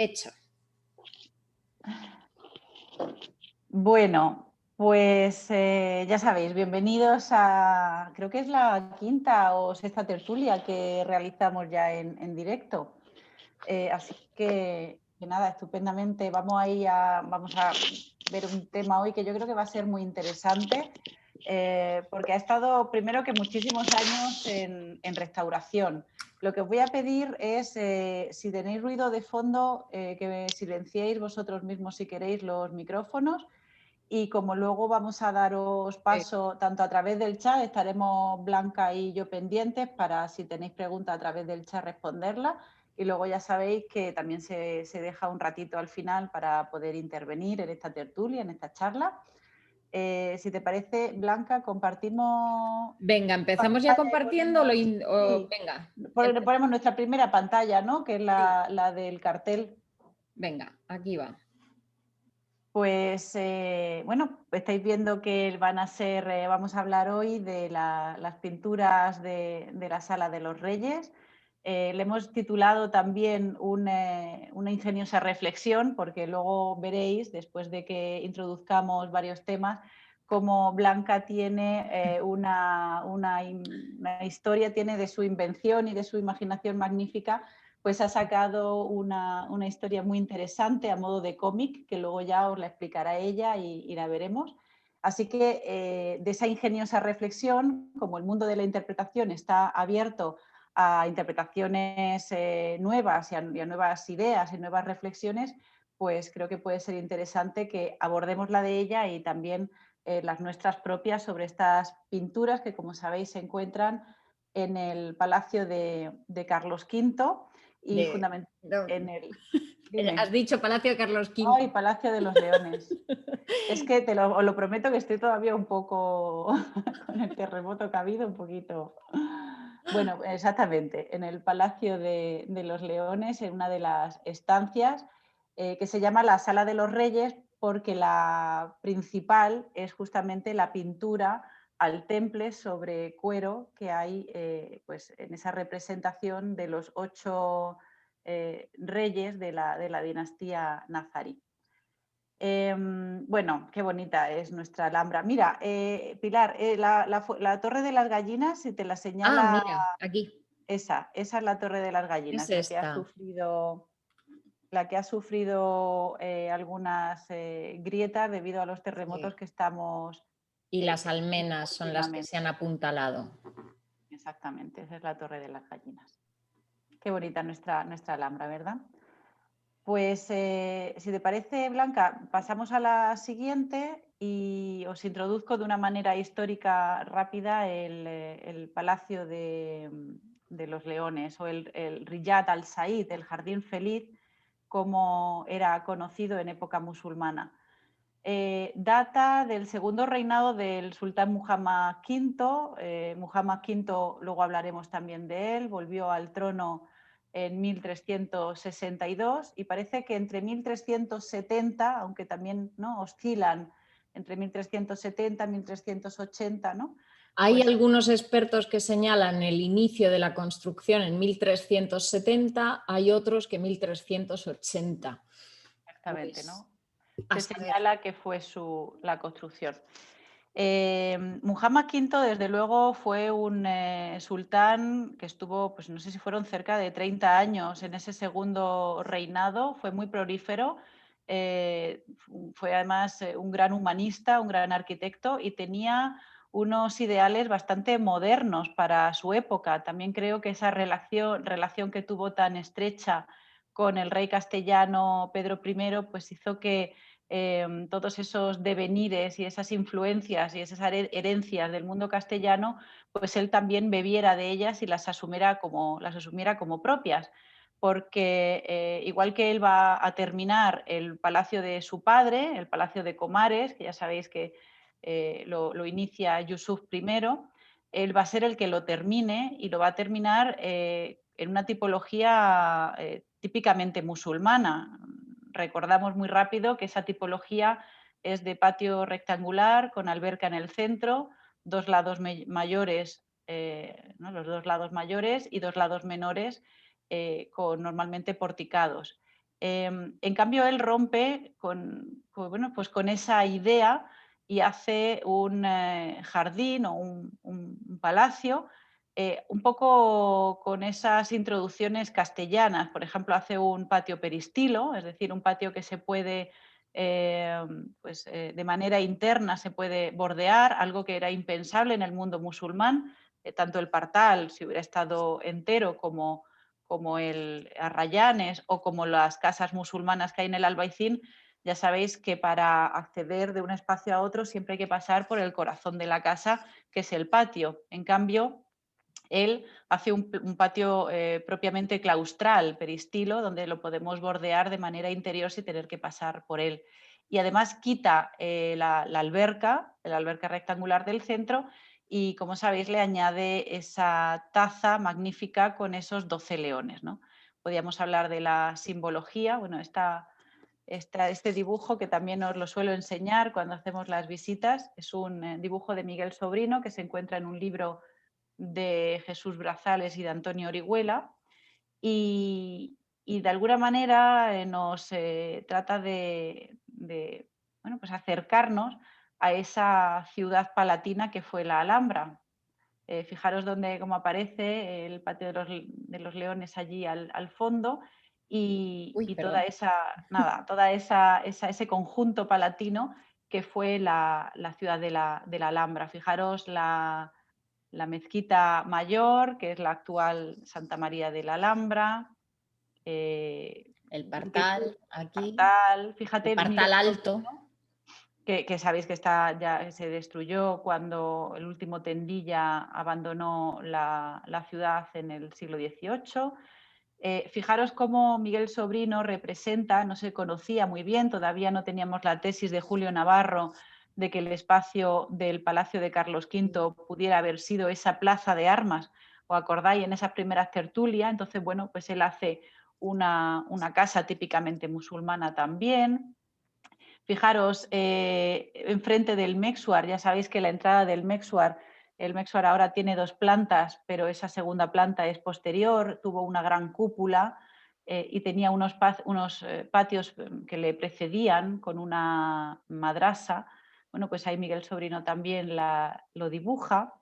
Hecho. Bueno, pues ya sabéis, bienvenidos a, creo que es la quinta o sexta tertulia que realizamos ya en directo. Así que nada, estupendamente. Vamos a ver un tema hoy que yo creo que va a ser muy interesante, porque ha estado primero que muchísimos años en restauración. Lo que os voy a pedir es, si tenéis ruido de fondo, que silenciéis vosotros mismos si queréis los micrófonos. Y como luego vamos a daros paso tanto a través del chat, estaremos Blanca y yo pendientes para, si tenéis preguntas a través del chat, responderla. Y luego ya sabéis que también se deja un ratito al final para poder intervenir en esta tertulia, en esta charla. Si te parece, Blanca, compartimos Venga, empezamos ya pantalla y compartiendo. sí, Venga, ponemos nuestra primera pantalla, ¿no? Que es sí. la del cartel. Venga, aquí va. Pues bueno, estáis viendo que van a ser, vamos a hablar hoy de las pinturas de la Sala de los Reyes. Le hemos titulado también una ingeniosa reflexión, porque luego veréis, después de que introduzcamos varios temas, cómo Blanca tiene una historia, tiene de su invención y de su imaginación magnífica, pues ha sacado una historia muy interesante a modo de cómic, que luego ya os la explicará ella y la veremos. Así que de esa ingeniosa reflexión, como el mundo de la interpretación está abierto a interpretaciones nuevas y a nuevas ideas y nuevas reflexiones, pues creo que puede ser interesante que abordemos la de ella y también las nuestras propias sobre estas pinturas que, como sabéis, se encuentran en el Palacio de Carlos V y fundamentalmente No, en el... has Dime. dicho Palacio de Carlos V. Ay, Palacio de los Leones. Es que os lo prometo que estoy todavía un poco con el terremoto que ha habido, un poquito. Bueno, exactamente, en el Palacio de los Leones, en una de las estancias, que se llama la Sala de los Reyes, porque la principal es justamente la pintura al temple sobre cuero que hay pues, en esa representación de los 8 reyes de la dinastía nazarí. Bueno, qué bonita es nuestra Alhambra. Mira, Pilar, la Torre de las Gallinas, si te la Ah, señala, mira, aquí. esa es la Torre de las Es Gallinas, esta. la que ha sufrido algunas grietas debido a los terremotos Sí. que estamos Y las teniendo almenas son las que últimamente. se han apuntalado. Exactamente, esa es la Torre de las Gallinas. Qué bonita nuestra Alhambra, ¿verdad? Pues si te parece, Blanca, pasamos a la siguiente y os introduzco de una manera histórica rápida el Palacio de los Leones o el Riyad al-Said, el Jardín Feliz, como era conocido en época musulmana. Data del segundo reinado del sultán Muhammad V. Muhammad V, luego hablaremos también de él, volvió al trono en 1362 y parece que entre 1370, aunque también, ¿no?, oscilan entre 1370 y 1380, ¿no? Hay Pues algunos expertos que señalan el inicio de la construcción en 1370, hay otros que 1380. exactamente, Pues ¿no? a Se saber. señala que fue la construcción. Muhammad V, desde luego, fue un sultán que estuvo, pues no sé si fueron cerca de 30 años en ese segundo reinado, fue muy prolífero, fue además un gran humanista, un gran arquitecto y tenía unos ideales bastante modernos para su época. También creo que esa relación que tuvo tan estrecha con el rey castellano Pedro I, pues hizo que todos esos devenires y esas influencias y esas herencias del mundo castellano, pues él también bebiera de ellas y las asumiera como propias. Porque igual que él va a terminar el palacio de su padre, el palacio de Comares, que ya sabéis que lo inicia Yusuf I, él va a ser el que lo termine y lo va a terminar en una tipología típicamente musulmana. Recordamos muy rápido que esa tipología es de patio rectangular con alberca en el centro, dos lados mayores, ¿no?, los dos lados mayores y dos lados menores con normalmente porticados. En cambio, él rompe bueno, pues con esa idea y hace un jardín o un palacio un poco con esas introducciones castellanas. Por ejemplo, hace un patio peristilo, es decir, un patio que se puede, de manera interna se puede bordear, algo que era impensable en el mundo musulmán. Tanto el partal, si hubiera estado entero, como el Arrayanes o como las casas musulmanas que hay en el Albaicín, ya sabéis que para acceder de un espacio a otro siempre hay que pasar por el corazón de la casa, que es el patio. En cambio, él hace un patio propiamente claustral, peristilo, donde lo podemos bordear de manera interior sin tener que pasar por él. Y además quita la alberca rectangular del centro y, como sabéis, le añade esa taza magnífica con esos 12 leones, ¿no? Podríamos hablar de la simbología. Bueno, este dibujo, que también os lo suelo enseñar cuando hacemos las visitas, es un dibujo de Miguel Sobrino que se encuentra en un libro de Jesús Brazales y de Antonio Orihuela, y de alguna manera nos trata de bueno, pues acercarnos a esa ciudad palatina que fue la Alhambra. Fijaros cómo aparece el patio de los Leones allí al fondo, Uy, y perdón. ese conjunto palatino que fue la ciudad de la Alhambra. Fijaros la mezquita mayor, que es la actual Santa María de la Alhambra, El multitud, partal aquí, Partal, el fíjate Miguel partal alto. Sobrino, que sabéis que ya se destruyó cuando el último Tendilla abandonó la ciudad en el siglo XVIII. Fijaros cómo Miguel Sobrino representa, no se conocía muy bien, todavía no teníamos la tesis de Julio Navarro de que el espacio del Palacio de Carlos V pudiera haber sido esa plaza de armas, ¿os acordáis? En esa primera tertulia. Entonces, bueno, pues él hace una casa típicamente musulmana también. Fijaros, enfrente del Mexuar, ya sabéis que la entrada del Mexuar, el Mexuar ahora tiene 2 plantas, pero esa segunda planta es posterior, tuvo una gran cúpula y tenía unos patios que le precedían con una madrasa. Bueno, pues ahí Miguel Sobrino también lo dibuja.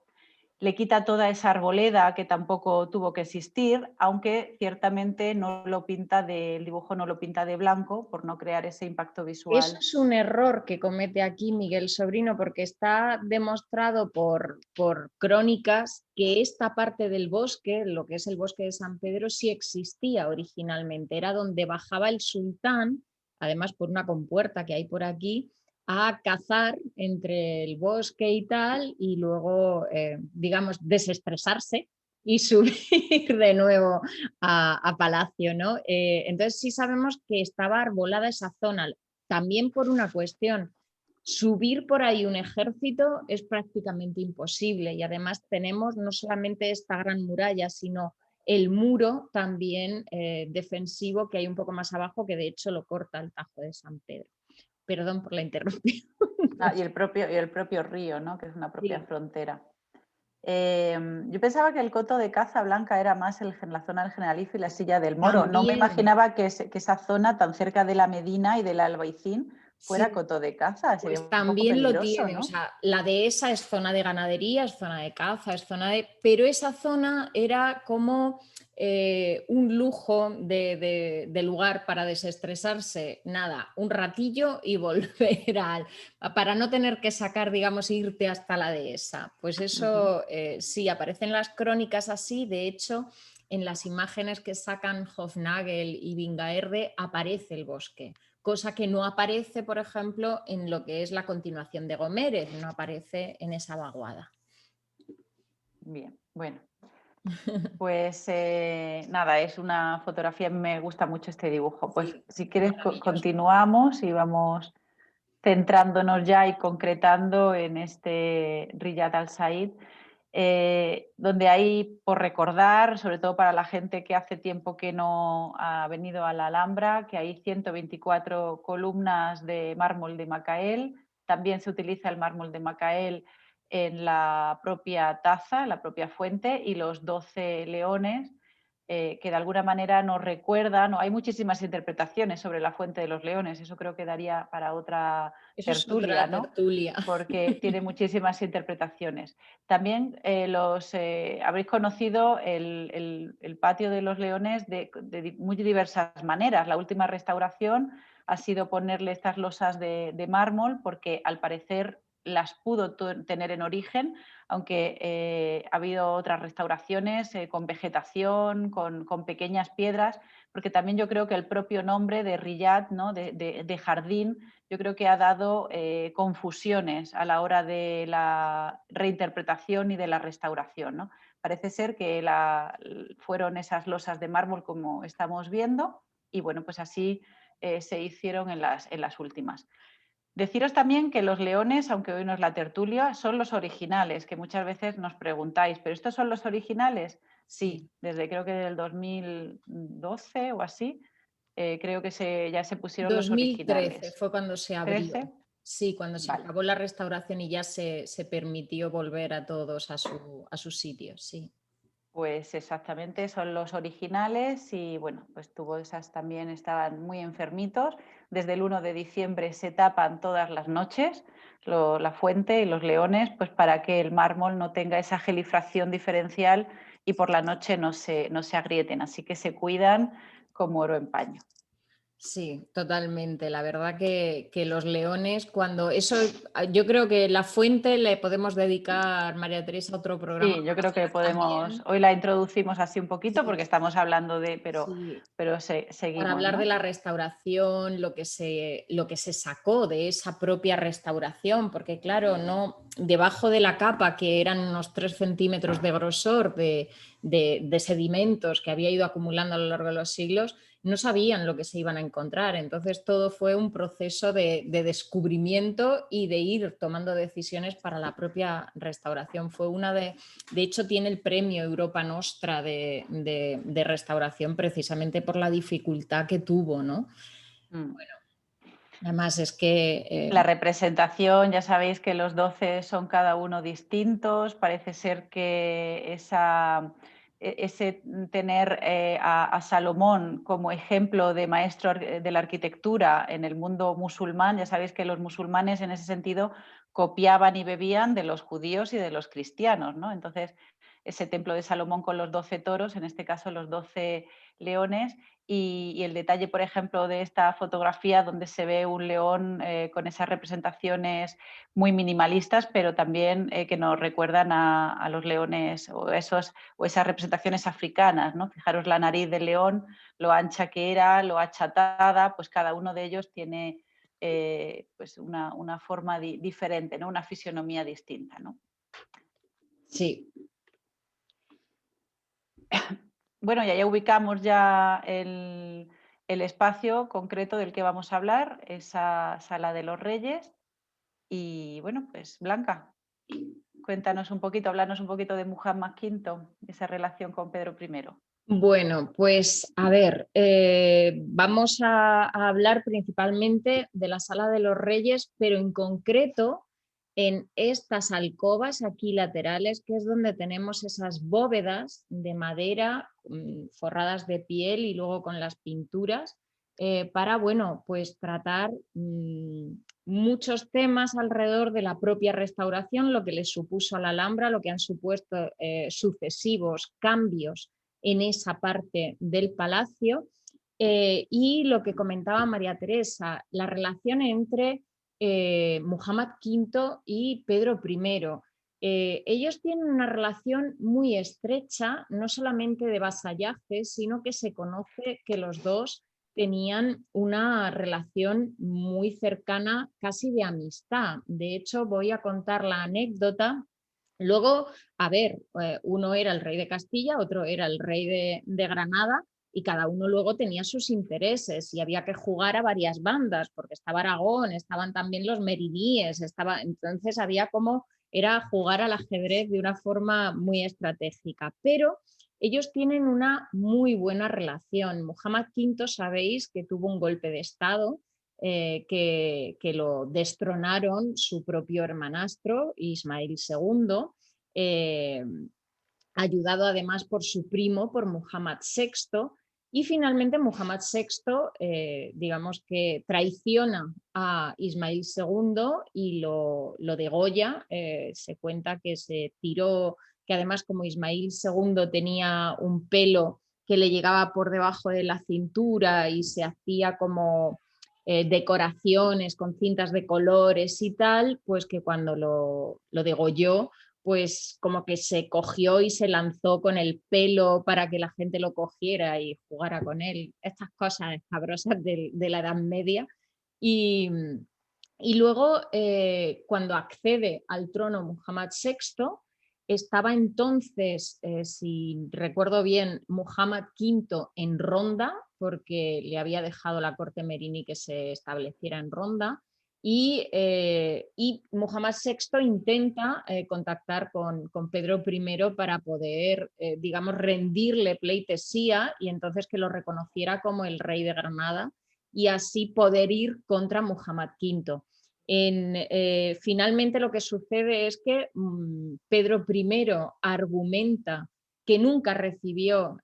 Le quita toda esa arboleda que tampoco tuvo que existir, aunque ciertamente el dibujo no lo pinta de blanco por no crear ese impacto Eso visual. es un error que comete aquí Miguel Sobrino, porque está demostrado por crónicas que esta parte del bosque, lo que es el bosque de San Pedro, sí existía originalmente. Era donde bajaba el sultán, además por una compuerta que hay por aquí, a cazar entre el bosque y tal, y luego, digamos, desestresarse y subir de nuevo a Palacio, ¿no? Entonces sí sabemos que estaba arbolada esa zona, también por una cuestión. Subir por ahí un ejército es prácticamente imposible, y además tenemos no solamente esta gran muralla, sino el muro también defensivo que hay un poco más abajo, que de hecho lo corta el Tajo de San Pedro. Perdón por la interrupción. Y el propio río, ¿no? Que es una propia Sí. frontera. Yo pensaba que el coto de caza blanca era más en la zona del Generalife y la Silla del Moro. No me También, imaginaba que esa zona tan cerca de la Medina y del Albaicín fuera sí, coto de caza. Sería pues un poco también lo peligroso, tiene. O ¿no? sea, la dehesa es zona de ganadería, es zona de caza, es zona de... Pero esa zona era como un lujo de lugar para desestresarse. Nada, un ratillo y volver para no tener que sacar, digamos, irte hasta la dehesa. Pues Ujú. eso sí, aparecen las crónicas así. De hecho, en las imágenes que sacan Hofnagel y Bingaerde aparece el bosque, cosa que no aparece, por ejemplo, en lo que es la continuación de Gomérez, no aparece en esa vaguada. Bien, bueno. Pues nada, es una fotografía, me gusta mucho este dibujo. Pues Sí, si quieres maravilloso. continuamos y vamos centrándonos ya y concretando en este Riyad Al Said, donde hay por recordar, sobre todo para la gente que hace tiempo que no ha venido a la Alhambra, que hay 124 columnas de mármol de Macael. También se utiliza el mármol de Macael en la propia taza, la propia fuente, y los 12 leones que de alguna manera nos recuerdan, hay muchísimas interpretaciones sobre la Fuente de los Leones, eso creo que daría para otra Eso es tertulia, otra ¿no? tertulia. Porque tiene muchísimas interpretaciones. También habréis conocido el Patio de los Leones de muy diversas maneras. La última restauración ha sido ponerle estas losas de mármol porque al parecer las pudo tener en origen, aunque ha habido otras restauraciones con vegetación, con pequeñas piedras, porque también yo creo que el propio nombre de Riyad, ¿no? de jardín, yo creo que ha dado confusiones a la hora de la reinterpretación y de la restauración, ¿no? Parece ser que fueron esas losas de mármol como estamos viendo y bueno, pues así se hicieron en las últimas. Deciros también que los leones, aunque hoy no es la tertulia, son los originales, que muchas veces nos preguntáis, ¿pero estos son los originales? Sí, desde creo que del 2012 o así, creo que ya se pusieron los 2013 originales. fue cuando se abrió. ¿13? Sí, cuando se Vale. acabó la restauración y ya se permitió volver a todos a sus sitios, sí. Pues exactamente, son los originales y bueno, pues esas también estaban muy enfermitos. Desde el 1 de diciembre se tapan todas las noches la fuente y los leones, pues para que el mármol no tenga esa gelifracción diferencial y por la noche no se agrieten, así que se cuidan como oro en paño. Sí, totalmente. La verdad que los leones, cuando eso, yo creo que la fuente le podemos dedicar, María Teresa, otro programa Sí, yo para creo que hablar podemos, también. hoy la introducimos así un poquito Sí, porque estamos hablando sí. pero Para seguimos, hablar de ¿no? la restauración, lo que se sacó de esa propia restauración, porque claro, no, debajo de la capa, que eran unos 3 centímetros de grosor de sedimentos que había ido acumulando a lo largo de los siglos, no sabían lo que se iban a encontrar. Entonces todo fue un proceso de descubrimiento y de ir tomando decisiones para la propia restauración. Fue de hecho tiene el premio Europa Nostra de restauración precisamente por la dificultad que tuvo, ¿no? Bueno, además es que... La representación, ya sabéis que los 12 son cada uno distintos, parece ser que ese tener a Salomón como ejemplo de maestro de la arquitectura en el mundo musulmán, ya sabéis que los musulmanes en ese sentido copiaban y bebían de los judíos y de los cristianos, ¿no? Entonces, ese templo de Salomón con los 12 toros, en este caso los 12 leones, y el detalle, por ejemplo, de esta fotografía donde se ve un león con esas representaciones muy minimalistas, pero también que nos recuerdan a los leones o esas representaciones africanas, ¿no? Fijaros la nariz del león, lo ancha que era, lo achatada, pues cada uno de ellos tiene pues una forma diferente, ¿no? Una fisionomía distinta, ¿no? Sí. Bueno, y ya ubicamos ya el espacio concreto del que vamos a hablar, esa Sala de los Reyes. Y bueno, pues Blanca, cuéntanos un poquito, háblanos un poquito de Muhammad V, esa relación con Pedro I. Bueno, pues a ver, vamos a hablar principalmente de la Sala de los Reyes, pero en concreto en estas alcobas aquí laterales, que es donde tenemos esas bóvedas de madera forradas de piel y luego con las pinturas, para, bueno, pues tratar muchos temas alrededor de la propia restauración, lo que les supuso a la Alhambra, lo que han supuesto sucesivos cambios en esa parte del palacio. Y lo que comentaba María Teresa, la relación entre Muhammad V y Pedro I. Ellos tienen una relación muy estrecha, no solamente de vasallaje, sino que se conoce que los dos tenían una relación muy cercana, casi de amistad. De hecho, voy a contar la anécdota. Luego, a ver, uno era el rey de Castilla, otro era el rey de Granada, y cada uno luego tenía sus intereses y había que jugar a varias bandas, porque estaba Aragón, estaban también los meriníes, entonces había como, era jugar al ajedrez de una forma muy estratégica, pero ellos tienen una muy buena relación. Muhammad V, sabéis que tuvo un golpe de estado, que lo destronaron su propio hermanastro, Ismael II. ayudado además por su primo, por Muhammad VI, y finalmente Muhammad VI, digamos que traiciona a Ismail II y lo degolla. Se cuenta que se tiró, que además como Ismail II tenía un pelo que le llegaba por debajo de la cintura y se hacía como decoraciones con cintas de colores y tal, pues que cuando lo degolló, pues como que se cogió y se lanzó con el pelo para que la gente lo cogiera y jugara con él. Estas cosas escabrosas de la Edad Media. Y, y luego, cuando accede al trono Muhammad VI, estaba entonces, si recuerdo bien, Muhammad V en Ronda, porque le había dejado la corte merini que se estableciera en Ronda, y Muhammad VI intenta contactar con Pedro I para poder, digamos, rendirle pleitesía y entonces que lo reconociera como el rey de Granada y así poder ir contra Muhammad V. Finalmente lo que sucede es que Pedro I argumenta que nunca recibió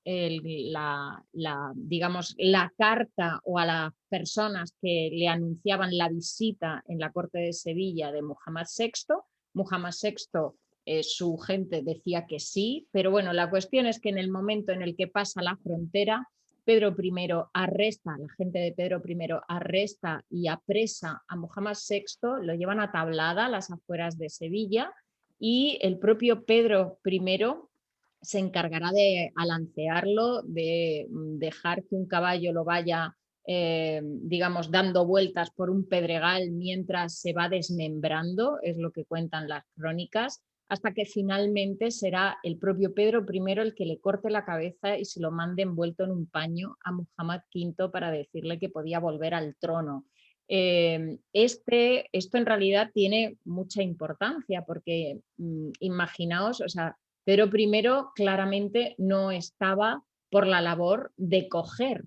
digamos, la carta o a las personas que le anunciaban la visita en la corte de Sevilla de Muhammad VI. Muhammad VI, su gente decía que sí, pero bueno, la cuestión es que en el momento en el que pasa la frontera, Pedro I arresta, la gente de Pedro I arresta y apresa a Muhammad VI, lo llevan a Tablada, a las afueras de Sevilla, y el propio Pedro I se encargará de alancearlo, de dejar que un caballo lo vaya, digamos, dando vueltas por un pedregal mientras se va desmembrando, es lo que cuentan las crónicas, hasta que finalmente será el propio Pedro I el que le corte la cabeza y se lo mande envuelto en un paño a Muhammad V para decirle que podía volver al trono. Esto en realidad tiene mucha importancia porque imaginaos, o sea, Pedro I claramente no estaba por la labor de coger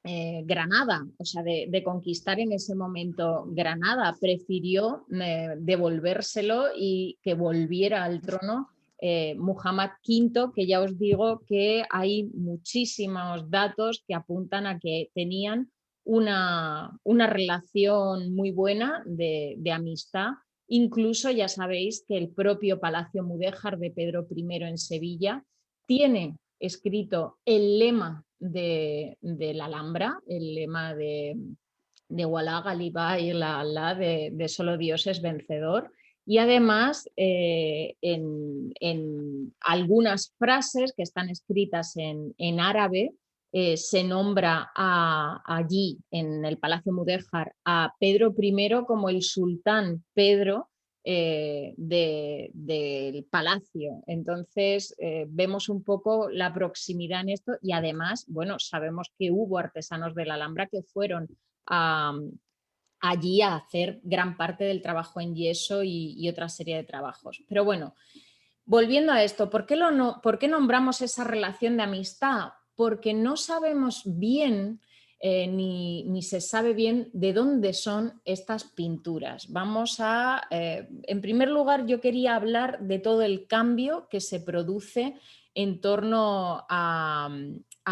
Granada, o sea, de conquistar en ese momento Granada. Prefirió devolvérselo y que volviera al trono Muhammad V, que ya os digo que hay muchísimos datos que apuntan a que tenían una relación muy buena de amistad. Incluso ya sabéis que el propio Palacio Mudéjar de Pedro I en Sevilla tiene escrito el lema de la Alhambra, el lema de Wallah Ghalibah Illa Allah, de solo Dios es vencedor. Y además, en algunas frases que están escritas en árabe, se nombra allí, en el Palacio Mudéjar, a Pedro I como el sultán Pedro del palacio. Entonces, vemos un poco la proximidad en esto y además, bueno, sabemos que hubo artesanos de la Alhambra que fueron allí a hacer gran parte del trabajo en yeso y otra serie de trabajos. Pero bueno, volviendo a esto, ¿por qué nombramos esa relación de amistad? Porque no sabemos bien ni se sabe bien de dónde son estas pinturas. En primer lugar, yo quería hablar de todo el cambio que se produce en torno a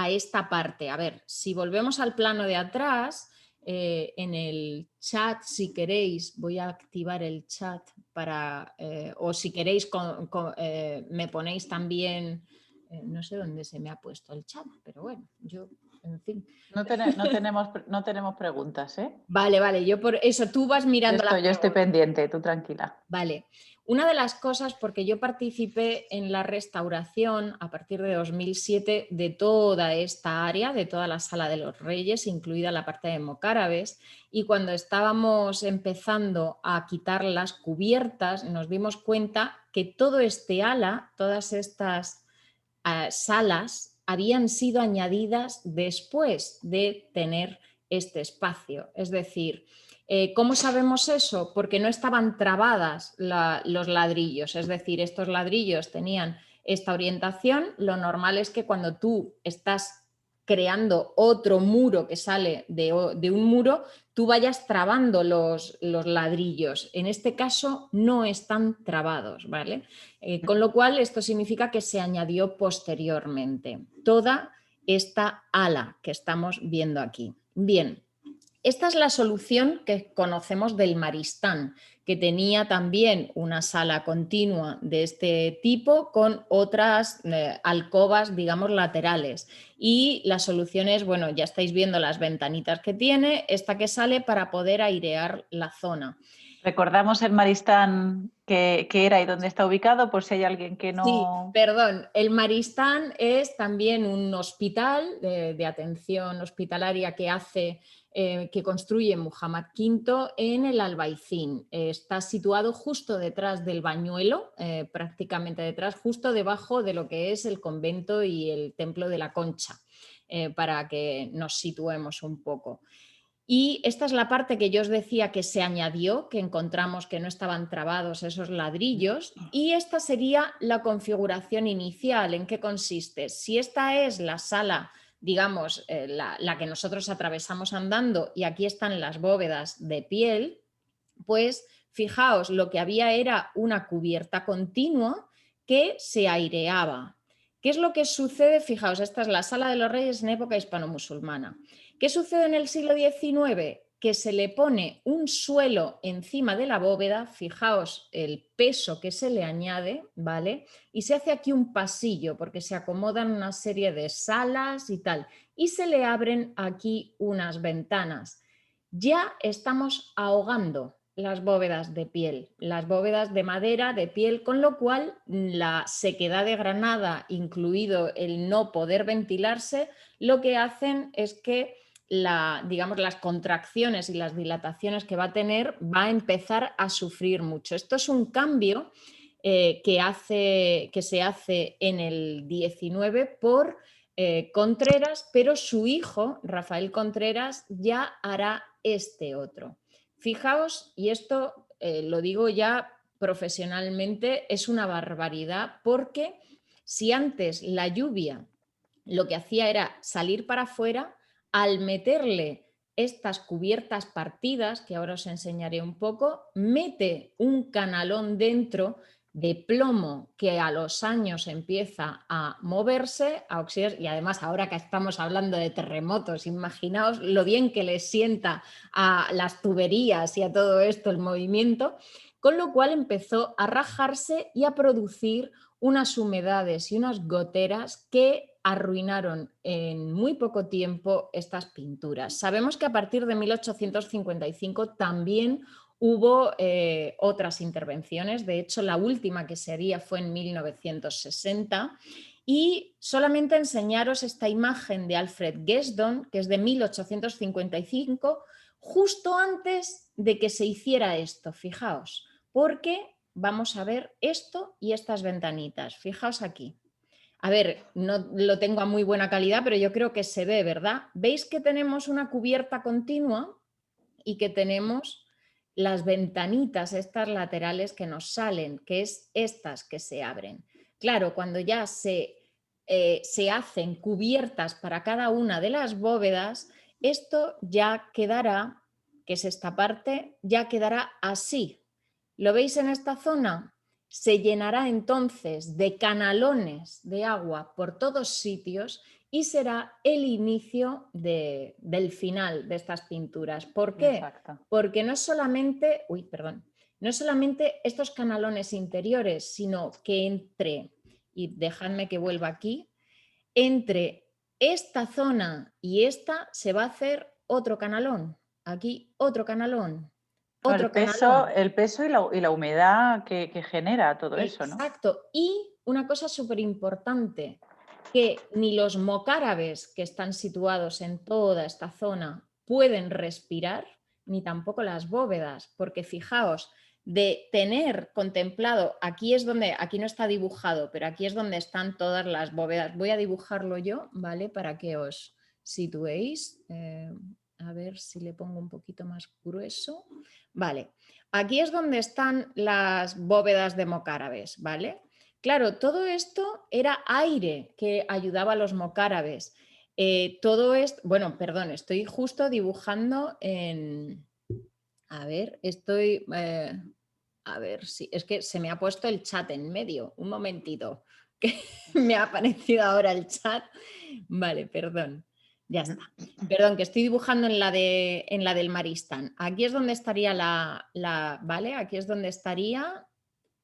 esta parte. A ver, si volvemos al plano de atrás, en el chat, si queréis, voy a activar el chat o si queréis me ponéis también, no sé dónde se me ha puesto el chat, pero bueno, yo, en fin. No tenemos preguntas, ¿eh? Vale, yo por eso tú vas mirando la Yo estoy pendiente, tú tranquila. Vale. Una de las cosas, porque yo participé en la restauración a partir de 2007 de toda esta área, de toda la Sala de los Reyes, incluida la parte de mocárabes, y cuando estábamos empezando a quitar las cubiertas, nos dimos cuenta que todo este ala, todas estas salas, habían sido añadidas después de tener este espacio. Es decir, ¿cómo sabemos eso? Porque no estaban trabadas los ladrillos, es decir, estos ladrillos tenían esta orientación. Lo normal es que cuando tú estás creando otro muro que sale de un muro, tú vayas trabando los ladrillos. En este caso no están trabados, ¿vale? Con lo cual esto significa que se añadió posteriormente toda esta ala que estamos viendo aquí. Bien, esta es la solución que conocemos del Maristán, que tenía también una sala continua de este tipo con otras alcobas, digamos, laterales. Y la solución es, bueno, ya estáis viendo las ventanitas que tiene, esta que sale para poder airear la zona. ¿Recordamos el Maristán que era y dónde está ubicado, por si hay alguien que Sí, no...? perdón, el Maristán es también un hospital de atención hospitalaria que construye Muhammad V en el Albaicín. Está situado justo detrás del Bañuelo, prácticamente detrás, justo debajo de lo que es el convento y el templo de la Concha, para que nos situemos un poco. Y esta es la parte que yo os decía que se añadió, que encontramos que no estaban trabados esos ladrillos, y esta sería la configuración inicial. ¿En qué consiste? Si esta es la sala, digamos, la que nosotros atravesamos andando, y aquí están las bóvedas de piel, pues fijaos, lo que había era una cubierta continua que se aireaba. ¿Qué es lo que sucede? Fijaos, esta es la sala de los reyes en época hispano-musulmana. ¿Qué sucede en el siglo XIX? Que se le pone un suelo encima de la bóveda, fijaos el peso que se le añade, ¿vale? Y se hace aquí un pasillo porque se acomodan una serie de salas y tal, y se le abren aquí unas ventanas. Ya estamos ahogando las bóvedas de piel, las bóvedas de madera, de piel, con lo cual la sequedad de Granada, incluido el no poder ventilarse, lo que hacen es que digamos, las contracciones y las dilataciones que va a tener va a empezar a sufrir mucho. Esto es un cambio que se hace en el 19 por Contreras, pero su hijo, Rafael Contreras, ya hará este otro. Fijaos, y esto lo digo ya profesionalmente, es una barbaridad porque si antes la lluvia lo que hacía era salir para afuera, al meterle estas cubiertas partidas, que ahora os enseñaré un poco, mete un canalón dentro de plomo que a los años empieza a moverse, a oxidarse, y además ahora que estamos hablando de terremotos, imaginaos lo bien que les sienta a las tuberías y a todo esto el movimiento, con lo cual empezó a rajarse y a producir unas humedades y unas goteras que arruinaron en muy poco tiempo estas pinturas. Sabemos que a partir de 1855 también hubo otras intervenciones, de hecho la última que se haría fue en 1960, y solamente enseñaros esta imagen de Alfred Gesdon, que es de 1855, justo antes de que se hiciera esto, fijaos, porque vamos a ver esto y estas ventanitas, fijaos aquí. A ver, no lo tengo a muy buena calidad, pero yo creo que se ve, ¿verdad? ¿Veis que tenemos una cubierta continua y que tenemos las ventanitas estas laterales que nos salen, que es estas que se abren? Claro, cuando ya se hacen cubiertas para cada una de las bóvedas, esto ya quedará, que es esta parte, ya quedará así. ¿Lo veis en esta zona? Se llenará entonces de canalones de agua por todos sitios y será el inicio del final de estas pinturas. ¿Por qué? Exacto. Porque no es solamente, no es solamente estos canalones interiores, sino que y dejadme que vuelva aquí, entre esta zona y esta se va a hacer otro canalón. Aquí otro canalón, otro canalón. El peso y la humedad que genera todo eso, ¿no? Exacto. Y una cosa súper importante, que ni los mocárabes que están situados en toda esta zona pueden respirar, ni tampoco las bóvedas, porque fijaos, de tener contemplado, aquí no está dibujado, pero aquí es donde están todas las bóvedas. Voy a dibujarlo yo, ¿vale? Para que os situéis. A ver si le pongo un poquito más grueso. Vale. Aquí es donde están las bóvedas de mocárabes, ¿vale? Claro, todo esto era aire que ayudaba a los mocárabes. Todo esto, bueno, perdón, estoy justo dibujando en... A ver, a ver si... Es que se me ha puesto el chat en medio. Un momentito, que me ha aparecido ahora el chat. Vale, perdón. Ya está. Perdón, que estoy dibujando en la del Maristán. Aquí es donde estaría ¿vale? Aquí es donde estaría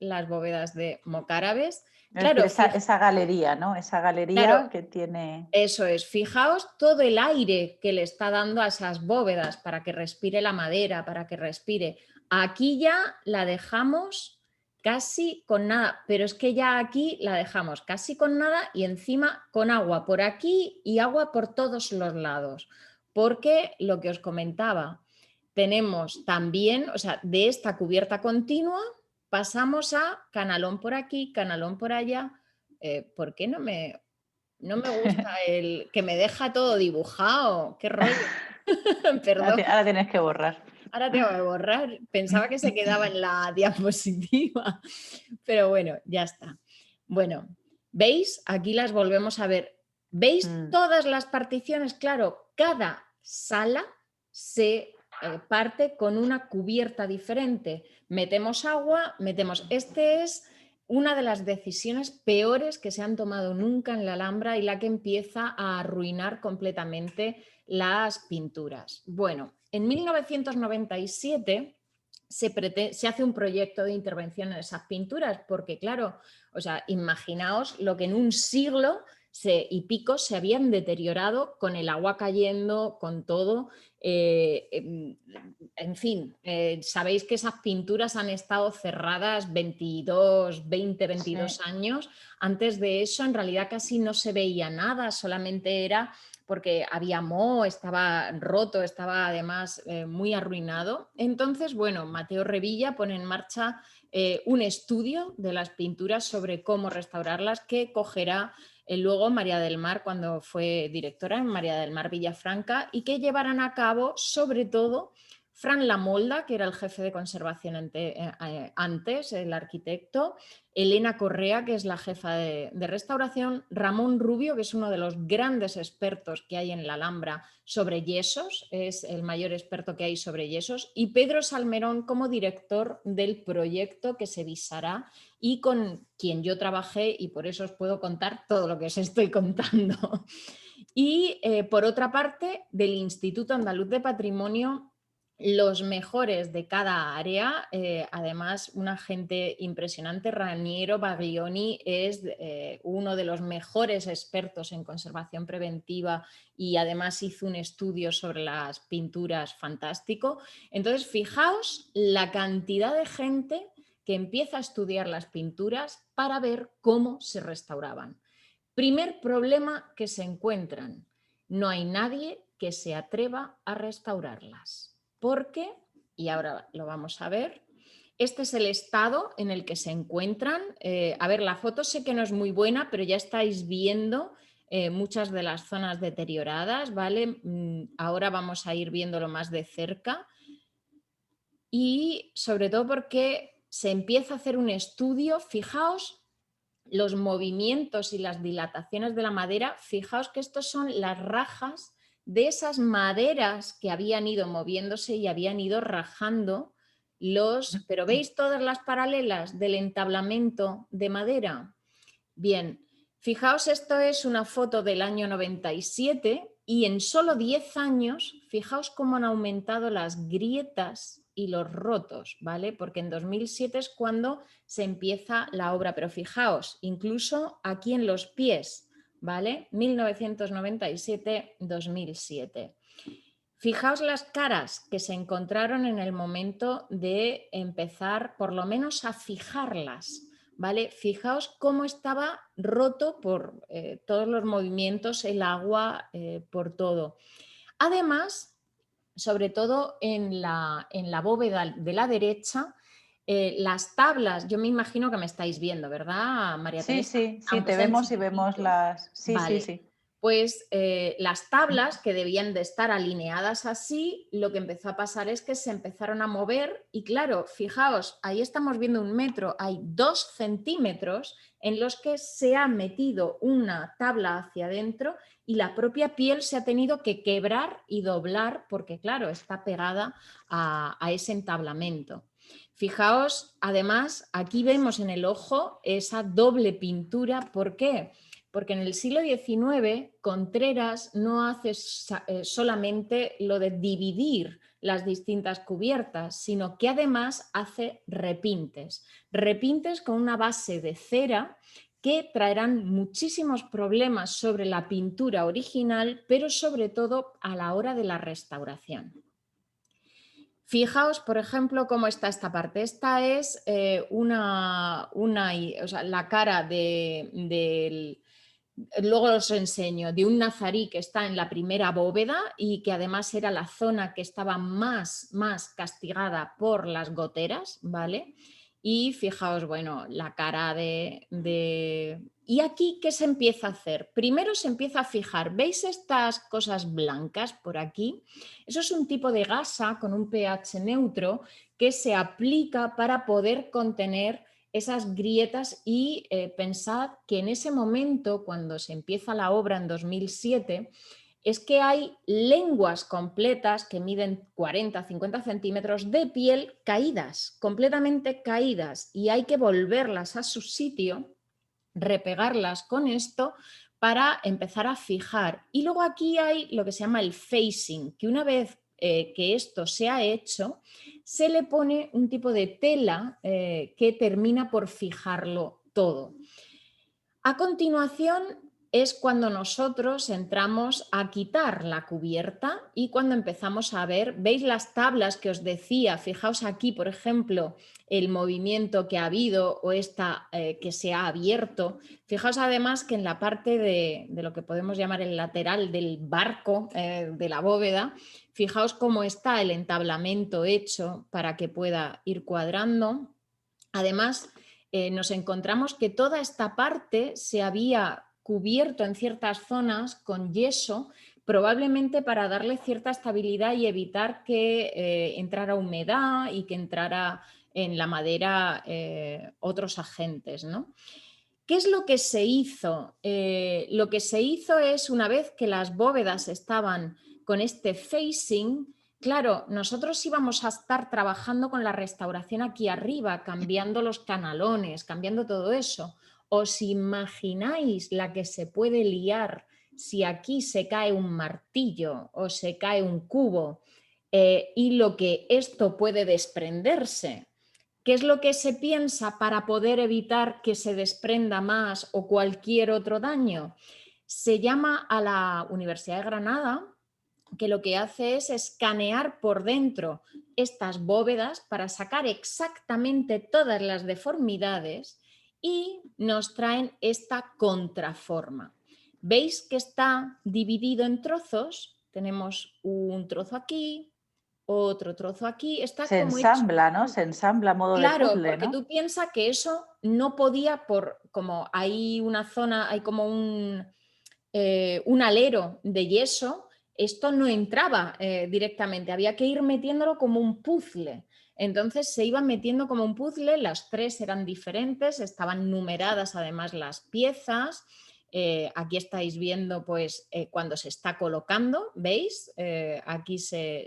las bóvedas de mocárabes. Es decir, Claro, esa galería, ¿no? Esa claro, galería que tiene... eso es. Fijaos todo el aire que le está dando a esas bóvedas para que respire la madera, para que respire. Aquí ya la dejamos casi con nada, pero es que ya aquí la dejamos casi con nada y encima con agua por aquí y agua por todos los lados. Porque lo que os comentaba, tenemos también, o sea, de esta cubierta continua pasamos a canalón por aquí, canalón por allá. ¿Por qué no me gusta el que me deja todo dibujado? ¿Qué rollo? Perdón, Ahora tienes que borrar. ahora tengo que borrar. Pensaba que se quedaba en la diapositiva, pero bueno, ya está. Bueno, ¿veis? Aquí las volvemos a ver. ¿Veis todas las particiones? Claro, cada sala se parte con una cubierta diferente. Metemos agua, metemos... Este es una de las decisiones peores que se han tomado nunca en la Alhambra y la que empieza a arruinar completamente las pinturas. Bueno, en 1997 se hace un proyecto de intervención en esas pinturas porque, claro, o sea, imaginaos lo que en un siglo y pico se habían deteriorado con el agua cayendo, con todo. En fin, sabéis que esas pinturas han estado cerradas 22 Sí. años. Antes de eso, en realidad casi no se veía nada, solamente era porque había moho, estaba roto, estaba además muy arruinado. Entonces, bueno, Mateo Revilla pone en marcha un estudio de las pinturas sobre cómo restaurarlas que cogerá luego María del Mar cuando fue directora en María del Mar Villafranca y que llevarán a cabo sobre todo Fran Lamolda, que era el jefe de conservación antes, el arquitecto, Elena Correa, que es la jefa de restauración, Ramón Rubio, que es uno de los grandes expertos que hay en la Alhambra sobre yesos, es el mayor experto que hay sobre yesos, y Pedro Salmerón como director del proyecto que se visará y con quien yo trabajé y por eso os puedo contar todo lo que os estoy contando. Y por otra parte, del Instituto Andaluz de Patrimonio, los mejores de cada área, además una gente impresionante, Raniero Baglioni es uno de los mejores expertos en conservación preventiva y además hizo un estudio sobre las pinturas fantástico. Entonces, fijaos la cantidad de gente que empieza a estudiar las pinturas para ver cómo se restauraban. Primer problema que se encuentran, no hay nadie que se atreva a restaurarlas. ¿Por qué? Y ahora lo vamos a ver. Este es el estado en el que se encuentran. A ver, la foto sé que no es muy buena, pero ya estáis viendo muchas de las zonas deterioradas, ¿vale? Ahora vamos a ir viéndolo más de cerca. Y sobre todo porque se empieza a hacer un estudio, fijaos los movimientos y las dilataciones de la madera, fijaos que estos son las rajas de esas maderas que habían ido moviéndose y habían ido rajando pero ¿veis todas las paralelas del entablamento de madera? Bien, fijaos, esto es una foto del año 97 y en solo 10 años, fijaos cómo han aumentado las grietas y los rotos, ¿vale? Porque en 2007 es cuando se empieza la obra, pero fijaos, incluso aquí en los pies, ¿vale? 1997-2007. Fijaos las caras que se encontraron en el momento de empezar, por lo menos, a fijarlas, ¿vale? Fijaos cómo estaba roto por todos los movimientos, el agua, por todo. Además, sobre todo en la bóveda de la derecha, las tablas, yo me imagino que me estáis viendo, ¿verdad, María Sí, Teresa? sí, sí, Aunque te sea en vemos y vemos chiquitito. las... Sí, sí, Vale, sí. Pues las tablas que debían de estar alineadas así, lo que empezó a pasar es que se empezaron a mover y claro, fijaos, ahí estamos viendo 1 metro, hay 2 centímetros en los que se ha metido una tabla hacia adentro y la propia piel se ha tenido que quebrar y doblar porque claro, está pegada a ese entablamento. Fijaos, además, aquí vemos en el ojo esa doble pintura. ¿Por qué? Porque en el siglo XIX Contreras no hace solamente lo de dividir las distintas cubiertas, sino que además hace repintes. Repintes con una base de cera que traerán muchísimos problemas sobre la pintura original, pero sobre todo a la hora de la restauración. Fijaos, por ejemplo, cómo está esta parte. Esta es o sea, la cara del... Luego os enseño, de un nazarí que está en la primera bóveda y que además era la zona que estaba más castigada por las goteras, ¿vale? Y fijaos, bueno, la cara de... ¿Y aquí qué se empieza a hacer? Primero se empieza a fijar, ¿veis estas cosas blancas por aquí? Eso es un tipo de gasa con un pH neutro que se aplica para poder contener esas grietas y pensad que en ese momento, cuando se empieza la obra en 2007, es que hay lenguas completas que miden 40-50 centímetros de piel caídas, completamente caídas, y hay que volverlas a su sitio, repegarlas con esto para empezar a fijar. Y luego aquí hay lo que se llama el facing, que una vez que esto se ha hecho, se le pone un tipo de tela que termina por fijarlo todo. A continuación es cuando nosotros entramos a quitar la cubierta y cuando empezamos a ver, ¿veis las tablas que os decía? Fijaos aquí, por ejemplo, el movimiento que ha habido o esta que se ha abierto. Fijaos además que en la parte de lo que podemos llamar el lateral del barco de la bóveda, fijaos cómo está el entablamento hecho para que pueda ir cuadrando. Además, nos encontramos que toda esta parte se había cubierto en ciertas zonas con yeso, probablemente para darle cierta estabilidad y evitar que entrara humedad y que entrara en la madera otros agentes, ¿no? ¿Qué es lo que se hizo? Lo que se hizo es, una vez que las bóvedas estaban con este facing, claro, nosotros íbamos a estar trabajando con la restauración aquí arriba, cambiando los canalones, cambiando todo eso. ¿Os imagináis la que se puede liar si aquí se cae un martillo o se cae un cubo y lo que esto puede desprenderse? ¿Qué es lo que se piensa para poder evitar que se desprenda más o cualquier otro daño? Se llama a la Universidad de Granada, que lo que hace es escanear por dentro estas bóvedas para sacar exactamente todas las deformidades y nos traen esta contraforma. ¿Veis que está dividido en trozos? Tenemos un trozo aquí, otro trozo aquí, está Se como hecho. ensambla, ¿no? Se ensambla a modo de Claro, puzzle, porque ¿no? tú piensas que eso no podía, como hay una zona, hay como un alero de yeso, esto no entraba directamente, había que ir metiéndolo como un puzzle. Entonces se iban metiendo como un puzzle, las tres eran diferentes, estaban numeradas además las piezas. Aquí estáis viendo pues cuando se está colocando, ¿veis? Aquí se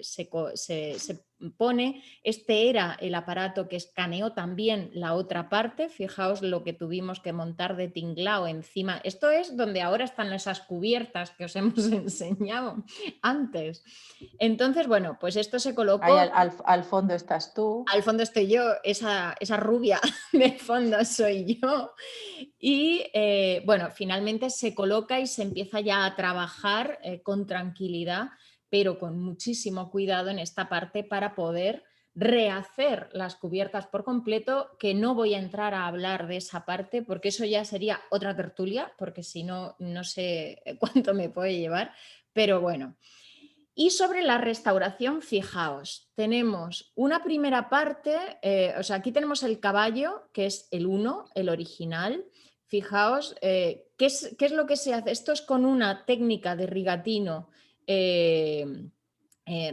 pone, este era el aparato que escaneó también la otra parte, fijaos lo que tuvimos que montar de tinglao encima, esto es donde ahora están esas cubiertas que os hemos enseñado antes. Entonces, bueno, pues esto se Ahí colocó. al fondo estás tú. Al fondo estoy yo, esa rubia de fondo soy yo. Y bueno, finalmente se coloca y se empieza ya a trabajar con tranquilidad, pero con muchísimo cuidado en esta parte para poder rehacer las cubiertas por completo, que no voy a entrar a hablar de esa parte porque eso ya sería otra tertulia, porque si no, no sé cuánto me puede llevar, pero bueno. Y sobre la restauración, fijaos, tenemos una primera parte, o sea, aquí tenemos el caballo, que es el 1, el original. Fijaos qué es lo que se hace? Esto es con una técnica de rigatino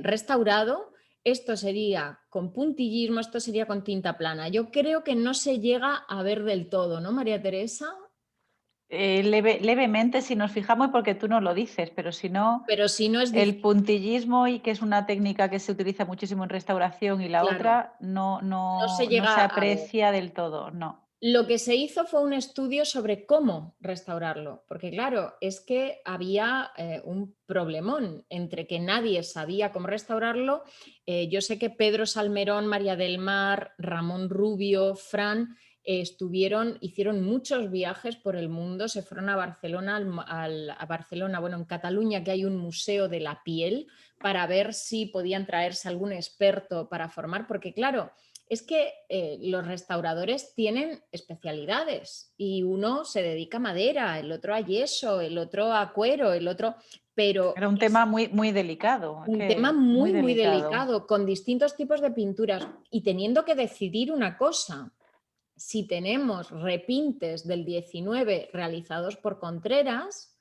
restaurado. Esto sería con puntillismo, esto sería con tinta plana. Yo creo que no se llega a ver del todo, ¿no, María Teresa? Levemente, si nos fijamos, porque tú no lo dices, pero si no, Pero si no es el difícil, puntillismo, y que es una técnica que se utiliza muchísimo en restauración, y la claro, otra no, no se no llega se a ver. aprecia del todo, no. Lo que se hizo fue un estudio sobre cómo restaurarlo, porque claro, es que había un problemón entre que nadie sabía cómo restaurarlo. Yo sé que Pedro Salmerón, María del Mar, Ramón Rubio, Fran hicieron muchos viajes por el mundo, se fueron a Barcelona, a Barcelona, bueno, en Cataluña, que hay un museo de la piel, para ver si podían traerse algún experto para formar, porque claro, es que los restauradores tienen especialidades y uno se dedica a madera, el otro a yeso, el otro a cuero, el otro, pero Era un tema muy, muy delicado, un tema muy muy delicado. delicado, con distintos tipos de pinturas y teniendo que decidir una cosa. Si tenemos repintes del 19 realizados por Contreras,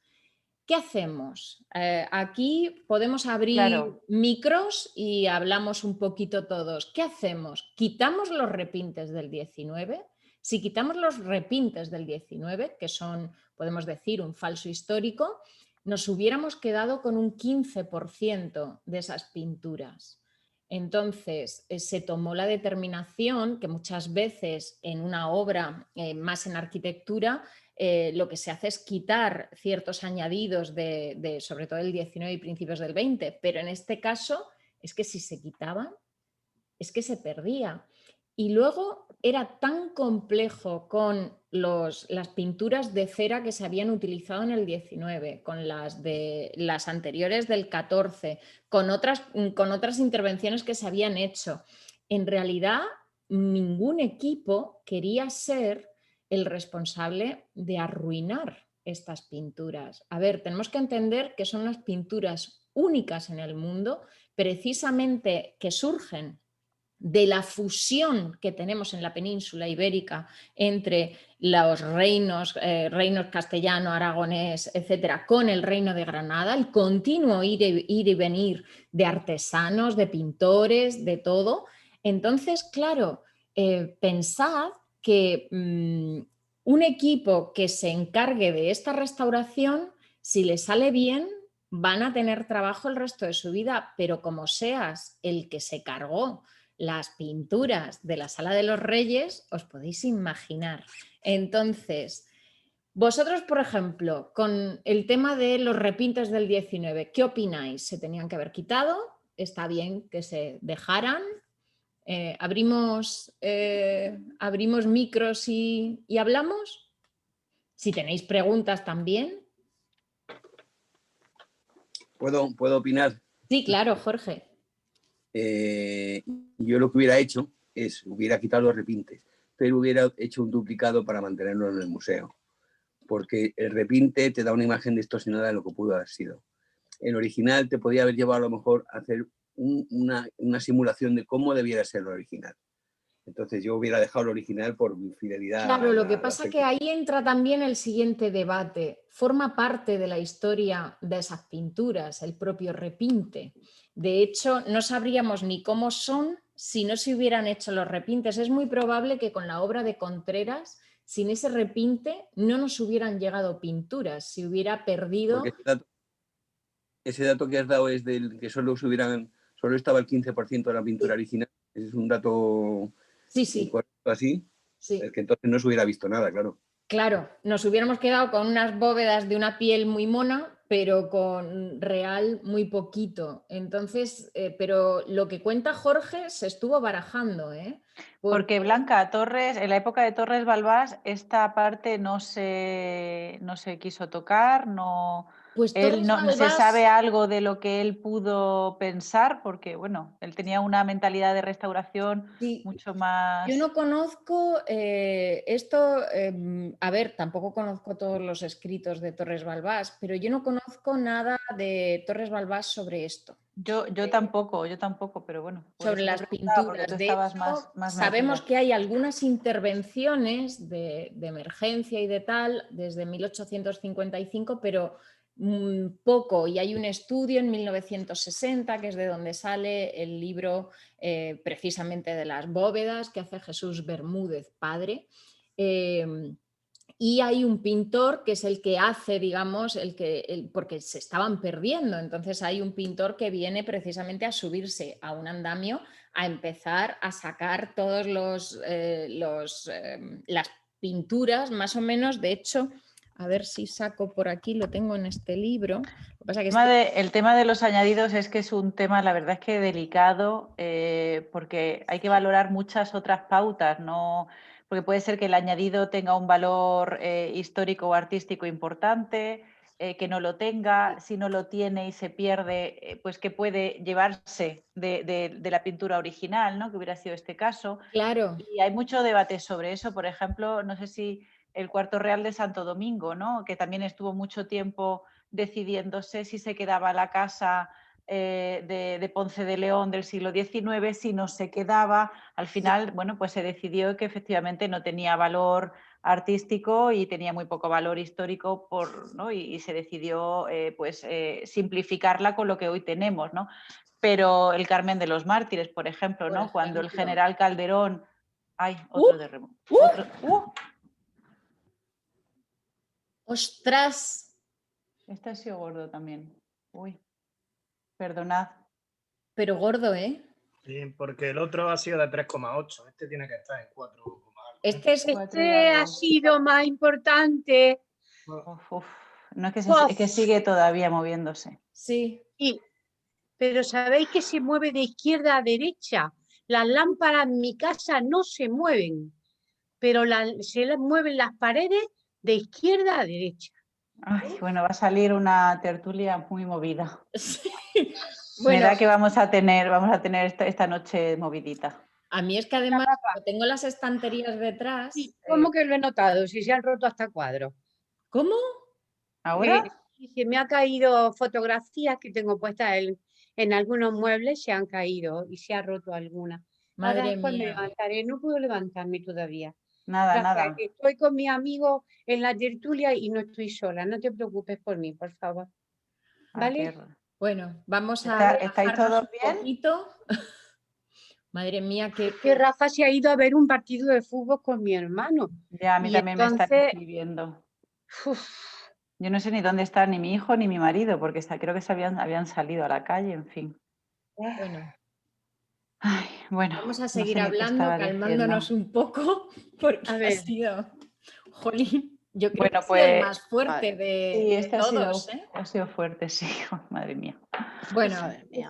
¿qué hacemos? Aquí podemos abrir Claro, micros y hablamos un poquito todos. ¿Qué hacemos? ¿Quitamos los repintes del 19? Si quitamos los repintes del 19, que son, podemos decir, un falso histórico, nos hubiéramos quedado con un 15% de esas pinturas. Entonces, se tomó la determinación que muchas veces en una obra, más en arquitectura, lo que se hace es quitar ciertos añadidos sobre todo el 19 y principios del 20, pero en este caso es que si se quitaban, es que se perdía. Y luego era tan complejo con las pinturas de cera que se habían utilizado en el 19, con las anteriores del 14, con otras intervenciones que se habían hecho. En realidad, ningún equipo quería ser el responsable de arruinar estas pinturas. A ver, tenemos que entender que son unas pinturas únicas en el mundo, precisamente que surgen de la fusión que tenemos en la península ibérica entre los reinos castellano, aragonés, etcétera, con el reino de Granada, el continuo ir y venir de artesanos, de pintores, de todo. Entonces, claro, pensad que un equipo que se encargue de esta restauración, si le sale bien, van a tener trabajo el resto de su vida, pero como seas el que se cargó las pinturas de la Sala de los Reyes, os podéis imaginar. Entonces, vosotros, por ejemplo, con el tema de los repintes del 19, ¿qué opináis? ¿Se tenían que haber quitado? ¿Está bien que se dejaran? ¿Abrimos micros y hablamos? Si tenéis preguntas también. ¿Puedo opinar? Sí, claro, Jorge. Yo lo que hubiera hecho es, hubiera quitado los repintes, pero hubiera hecho un duplicado para mantenerlo en el museo, porque el repinte te da una imagen distorsionada de lo que pudo haber sido. El original te podía haber llevado a lo mejor a hacer una simulación de cómo debiera ser el original. Entonces yo hubiera dejado el original por mi fidelidad Claro, lo que al pasa que aspecto. ahí entra también el siguiente debate. Forma parte de la historia de esas pinturas, el propio repinte. De hecho, no sabríamos ni cómo son si no se hubieran hecho los repintes. Es muy probable que con la obra de Contreras, sin ese repinte, no nos hubieran llegado pinturas, se hubiera perdido. Porque ese dato que has dado es del que solo estaba el 15% de la pintura original. Ese es un dato Sí, sí, incorrecto así. Es sí. que entonces no se hubiera visto nada, claro. Claro, nos hubiéramos quedado con unas bóvedas de una piel muy mona, pero con real muy poquito. Entonces, pero lo que cuenta Jorge se estuvo barajando, ¿eh? porque Porque Blanca Torres, en la época de Torres Balbás, esta parte no se quiso tocar, no, Pues Él Torres no se Balbás, sabe algo de lo que él pudo pensar, porque bueno, él tenía una mentalidad de restauración sí, mucho yo más. no conozco esto, a ver, tampoco conozco todos los escritos de Torres Balbás, pero yo no conozco nada de Torres Balbás sobre esto, Yo tampoco, pero bueno, por sobre eso te las preguntaba, porque pinturas. tú De estabas hecho, más sabemos metida. que hay algunas intervenciones de emergencia y de tal desde 1855, pero poco. Y hay un estudio en 1960, que es de donde sale el libro precisamente de las bóvedas, que hace Jesús Bermúdez, padre. Y hay un pintor que es el que hace, digamos, porque se estaban perdiendo. Entonces hay un pintor que viene precisamente a subirse a un andamio, a empezar a sacar todos las pinturas, más o menos. De hecho, a ver si saco por aquí, lo tengo en este libro. Lo que pasa que El tema de los añadidos es que es un tema, la verdad es que delicado, porque hay que valorar muchas otras pautas, ¿no? Porque puede ser que el añadido tenga un valor histórico o artístico importante, que no lo tenga, si no lo tiene y se pierde, pues que puede llevarse de la pintura original, ¿no? Que hubiera sido este caso. claro. Y hay mucho debate sobre eso. Por ejemplo, no sé si el Cuarto Real de Santo Domingo, ¿no? Que también estuvo mucho tiempo decidiéndose si se quedaba la casa de Ponce de León del siglo XIX, si no se quedaba. Al final, bueno, pues se decidió que efectivamente no tenía valor artístico y tenía muy poco valor histórico, ¿no? y se decidió simplificarla con lo que hoy tenemos, ¿no? Pero el Carmen de los Mártires, por ejemplo, ¿no? Cuando el general Calderón... ¡Ay, otro terremoto! ¡Ostras! Este ha sido gordo también. Uy, perdonad. Pero gordo, ¿eh? Sí, porque el otro ha sido de 3,8. Este tiene que estar en 4, Este es Este ha sido más importante. Uf. No es que sigue todavía moviéndose. Sí. Pero sabéis que se mueve de izquierda a derecha. Las lámparas en mi casa no se mueven, pero se mueven las paredes de izquierda a derecha. Ay, bueno, va a salir una tertulia muy movida. Sí. Me da que vamos a tener esta noche movidita. A mí es que además tengo las estanterías detrás. ¿Cómo que lo he notado? Si se han roto hasta cuadros. ¿Cómo? ¿Ahora? Se me ha caído fotografías que tengo puestas en algunos muebles, se han caído y se ha roto alguna. Madre Ahora después me mía. levantaré, no puedo levantarme todavía. Nada, Rafael, nada. que estoy con mi amigo en la tertulia y no estoy sola. No te preocupes por mí, por favor. ¿Vale? Bueno, vamos a ¿Estáis todos bien? un poquito. Madre mía, que Rafa se ha ido a ver un partido de fútbol con mi hermano. Ya, a mí Y también me están entonces, escribiendo. Yo no sé ni dónde está ni mi hijo ni mi marido, porque creo que habían salido a la calle, en fin. Bueno, Ay, bueno, vamos a no seguir sé ni qué hablando, estaba calmándonos diciendo. un poco, porque a ha ver, sido, jolín, yo creo Bueno, que ha sido el pues más fuerte sí, de este todos, ¿eh? ha sido fuerte, sí, madre mía. Bueno, madre mía.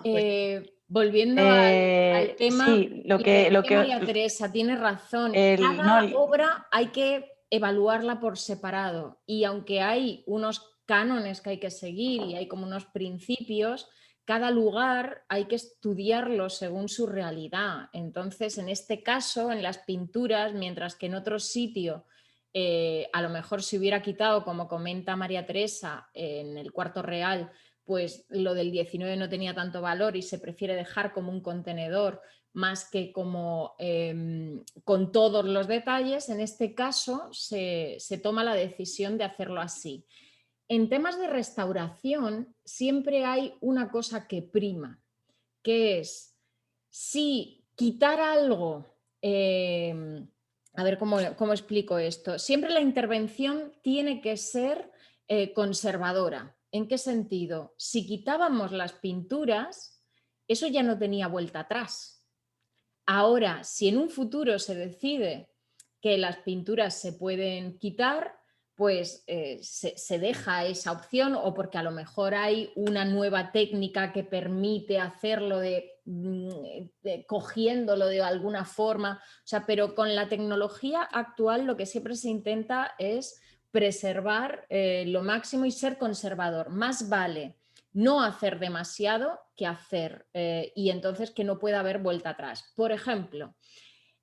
volviendo al tema, Sí, lo que decía María Teresa, tiene razón. Cada obra hay que evaluarla por separado y aunque hay unos cánones que hay que seguir y hay como unos principios, cada lugar hay que estudiarlo según su realidad. Entonces, en este caso, en las pinturas, mientras que en otro sitio a lo mejor se hubiera quitado, como comenta María Teresa, en el Cuarto Real, pues lo del 19 no tenía tanto valor y se prefiere dejar como un contenedor más que como con todos los detalles. En este caso se toma la decisión de hacerlo así. En temas de restauración siempre hay una cosa que prima, que es si quitar algo, a ver cómo explico esto, siempre la intervención tiene que ser conservadora. ¿En qué sentido? Si quitábamos las pinturas, eso ya no tenía vuelta atrás. Ahora, si en un futuro se decide que las pinturas se pueden quitar, pues se deja esa opción o porque a lo mejor hay una nueva técnica que permite hacerlo cogiéndolo de alguna forma. O sea, pero con la tecnología actual lo que siempre se intenta es preservar lo máximo y ser conservador. Más vale no hacer demasiado que hacer y entonces que no pueda haber vuelta atrás. Por ejemplo,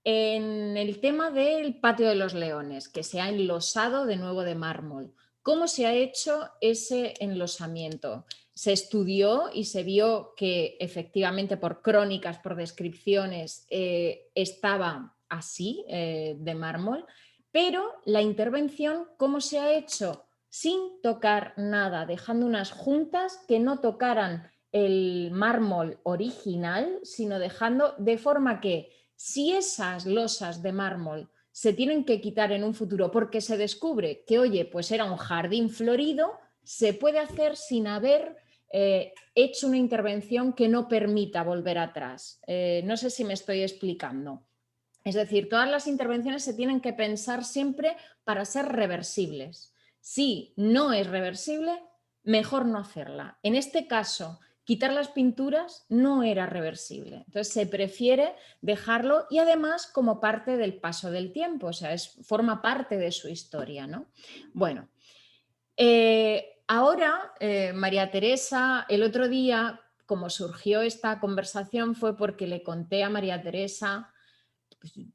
en el tema del Patio de los Leones, que se ha enlosado de nuevo de mármol, ¿cómo se ha hecho ese enlosamiento? Se estudió y se vio que efectivamente por crónicas, por descripciones, estaba así de mármol, pero la intervención, ¿cómo se ha hecho? Sin tocar nada, dejando unas juntas que no tocaran el mármol original, sino dejando de forma que si esas losas de mármol se tienen que quitar en un futuro porque se descubre que, oye, pues era un jardín florido, se puede hacer sin haber hecho una intervención que no permita volver atrás. No sé si me estoy explicando. Es decir, todas las intervenciones se tienen que pensar siempre para ser reversibles. Si no es reversible, mejor no hacerla. En este caso, quitar las pinturas no era reversible. Entonces se prefiere dejarlo y además como parte del paso del tiempo, o sea, forma parte de su historia, ¿no? Bueno, ahora María Teresa, el otro día, como surgió esta conversación fue porque le conté a María Teresa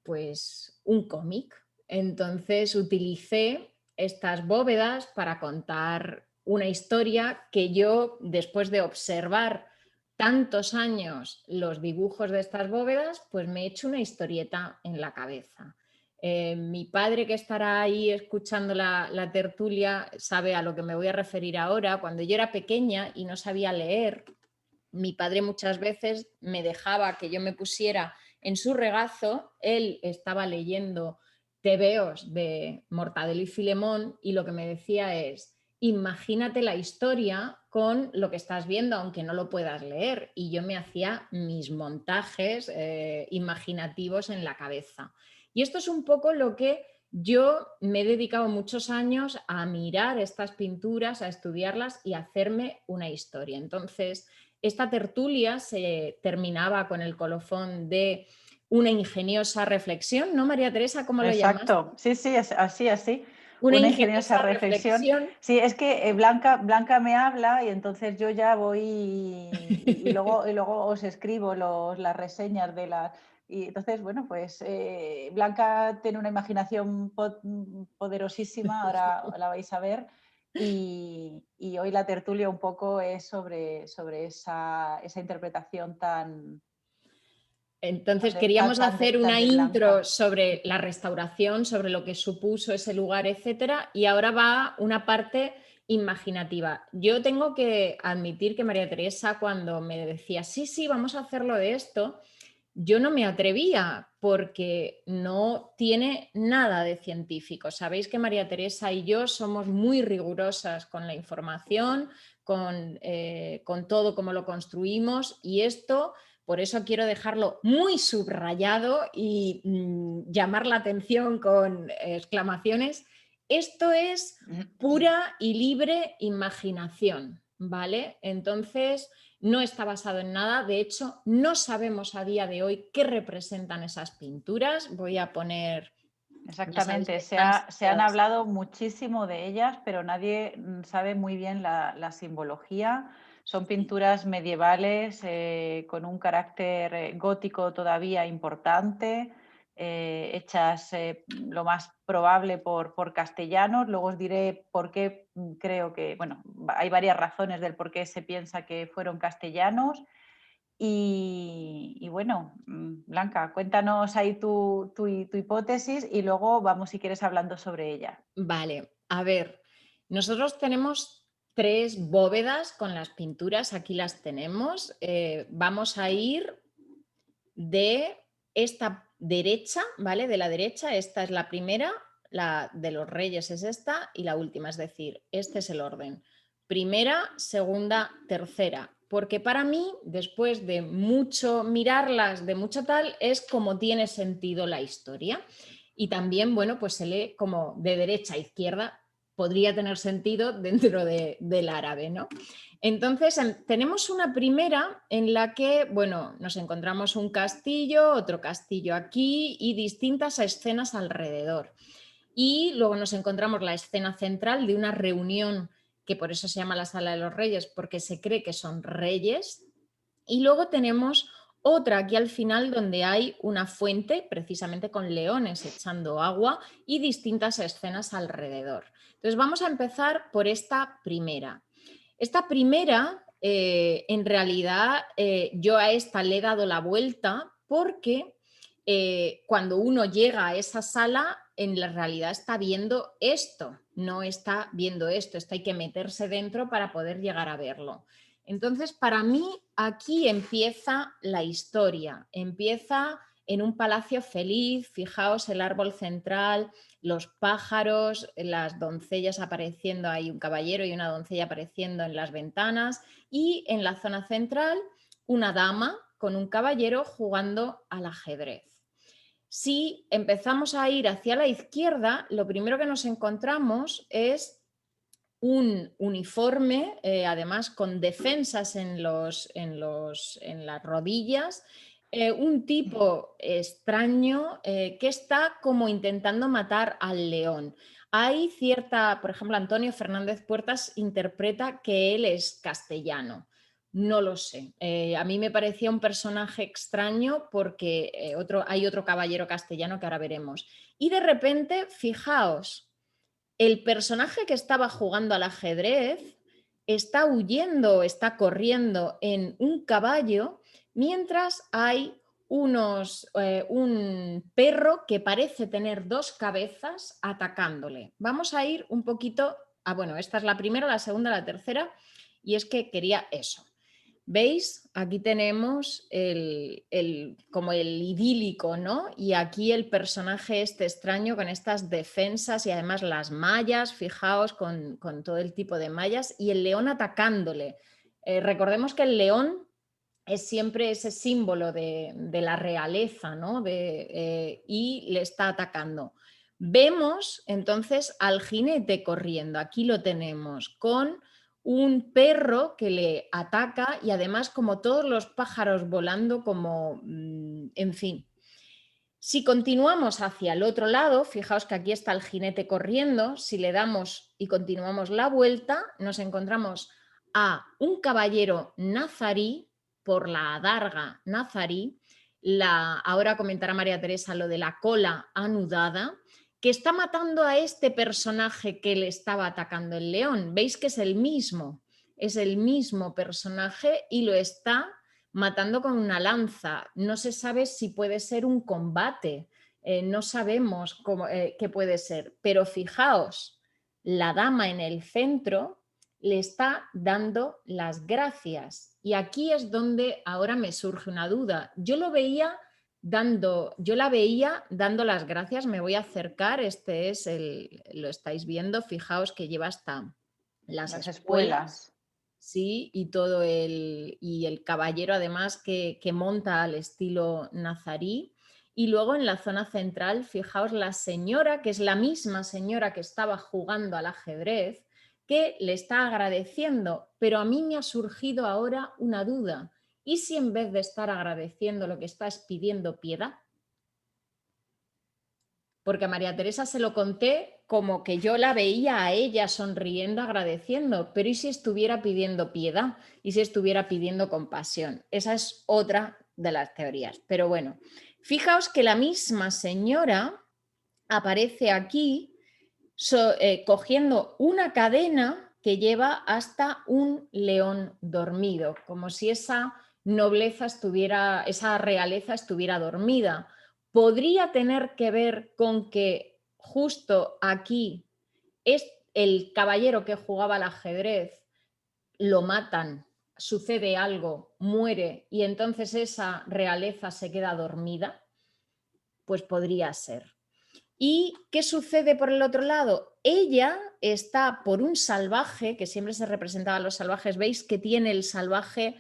pues un cómic. Entonces utilicé estas bóvedas para contar una historia que yo, después de observar tantos años los dibujos de estas bóvedas, pues me he hecho una historieta en la cabeza. Mi padre, que estará ahí escuchando la tertulia, sabe a lo que me voy a referir ahora. Cuando yo era pequeña y no sabía leer, mi padre muchas veces me dejaba que yo me pusiera en su regazo, él estaba leyendo tebeos de Mortadelo y Filemón y lo que me decía es, imagínate la historia con lo que estás viendo aunque no lo puedas leer, y yo me hacía mis montajes imaginativos en la cabeza. Y esto es un poco lo que yo me he dedicado muchos años a mirar estas pinturas, a estudiarlas y a hacerme una historia. Entonces, esta tertulia se terminaba con el colofón de una ingeniosa reflexión, ¿no, María Teresa? ¿Cómo lo llamas? Exacto, sí, sí, es así. Una ingeniosa reflexión. Sí, es que Blanca me habla y entonces yo ya voy y luego os escribo las reseñas de las... Y entonces, bueno, pues Blanca tiene una imaginación poderosísima, ahora la vais a ver. Y hoy la tertulia un poco es sobre esa interpretación tan... Entonces queríamos hacer una intro Blanca sobre la restauración, sobre lo que supuso ese lugar, etcétera, y ahora va una parte imaginativa. Yo tengo que admitir que María Teresa, cuando me decía, sí, sí, vamos a hacerlo de esto, yo no me atrevía porque no tiene nada de científico. Sabéis que María Teresa y yo somos muy rigurosas con la información, con todo como lo construimos, y esto, por eso quiero dejarlo muy subrayado y llamar la atención con exclamaciones. Esto es pura y libre imaginación, ¿vale? Entonces, no está basado en nada. De hecho, no sabemos a día de hoy qué representan esas pinturas. Voy a poner... Exactamente, se han hablado muchísimo de ellas, pero nadie sabe muy bien la simbología. Son pinturas medievales con un carácter gótico todavía importante, hechas lo más probable por castellanos. Luego os diré por qué creo que, bueno, hay varias razones del por qué se piensa que fueron castellanos. Y bueno, Blanca, cuéntanos ahí tu hipótesis y luego vamos, si quieres, hablando sobre ella. Vale, a ver, nosotros tenemos 3 bóvedas con las pinturas, aquí las tenemos. Vamos a ir de esta derecha, ¿vale? De la derecha, esta es la primera, la de los reyes es esta y la última, es decir, este es el orden. Primera, segunda, tercera. Porque para mí, después de mucho mirarlas, de mucho tal, es como tiene sentido la historia. Y también, bueno, pues se lee como de derecha a izquierda, podría tener sentido dentro del árabe, ¿no? Entonces, tenemos una primera en la que, bueno, nos encontramos un castillo, otro castillo aquí y distintas escenas alrededor. Y luego nos encontramos la escena central de una reunión que por eso se llama la Sala de los Reyes, porque se cree que son reyes. Y luego tenemos otra aquí al final donde hay una fuente, precisamente con leones echando agua y distintas escenas alrededor. Entonces vamos a empezar por esta primera. Esta primera, en realidad, yo a esta le he dado la vuelta porque cuando uno llega a esa sala, en la realidad está viendo esto, no está viendo esto, hay que meterse dentro para poder llegar a verlo. Entonces, para mí, aquí empieza la historia, empieza en un palacio feliz, fijaos el árbol central, los pájaros, las doncellas apareciendo, hay un caballero y una doncella apareciendo en las ventanas y en la zona central una dama con un caballero jugando al ajedrez. Si empezamos a ir hacia la izquierda, lo primero que nos encontramos es un uniforme, además con defensas en las rodillas, un tipo extraño que está como intentando matar al león. Hay cierta, por ejemplo, Antonio Fernández Puertas interpreta que él es castellano. No lo sé. A mí me parecía un personaje extraño porque hay otro caballero castellano que ahora veremos. Y de repente, fijaos, el personaje que estaba jugando al ajedrez está huyendo, está corriendo en un caballo, mientras hay un perro que parece tener dos cabezas atacándole. Vamos a ir un poquito, bueno, esta es la primera, la segunda, la tercera, y es que quería eso. ¿Veis? Aquí tenemos como el idílico, ¿no? Y aquí el personaje este extraño con estas defensas y además las mallas, fijaos, con todo el tipo de mallas y el león atacándole. Recordemos que el león es siempre ese símbolo de la realeza, ¿no? Y le está atacando. Vemos entonces al jinete corriendo, aquí lo tenemos, con un perro que le ataca y además como todos los pájaros volando como, en fin. Si continuamos hacia el otro lado, fijaos que aquí está el jinete corriendo, si le damos y continuamos la vuelta, nos encontramos a un caballero nazarí, por la adarga nazarí, ahora comentará María Teresa lo de la cola anudada, que está matando a este personaje que le estaba atacando el león. Veis que es el mismo personaje y lo está matando con una lanza. No se sabe si puede ser un combate, no sabemos qué puede ser, pero fijaos, la dama en el centro le está dando las gracias y aquí es donde ahora me surge una duda. Yo la veía dando las gracias, me voy a acercar, lo estáis viendo, fijaos que lleva hasta las espuelas. Sí, y el caballero además que monta al estilo nazarí. Y luego en la zona central, fijaos la señora, que es la misma señora que estaba jugando al ajedrez, que le está agradeciendo. Pero a mí me ha surgido ahora una duda. ¿Y si en vez de estar agradeciendo lo que está es pidiendo piedad? Porque a María Teresa se lo conté como que yo la veía a ella sonriendo, agradeciendo, pero ¿y si estuviera pidiendo piedad? ¿Y si estuviera pidiendo compasión? Esa es otra de las teorías. Pero bueno, fijaos que la misma señora aparece aquí cogiendo una cadena que lleva hasta un león dormido, como si esa nobleza esa realeza estuviera dormida. Podría tener que ver con que justo aquí es el caballero que jugaba al ajedrez, lo matan, sucede algo, muere y entonces esa realeza se queda dormida. Pues podría ser. ¿Y qué sucede por el otro lado? Ella está por un salvaje, que siempre se representaba a los salvajes, veis que tiene el salvaje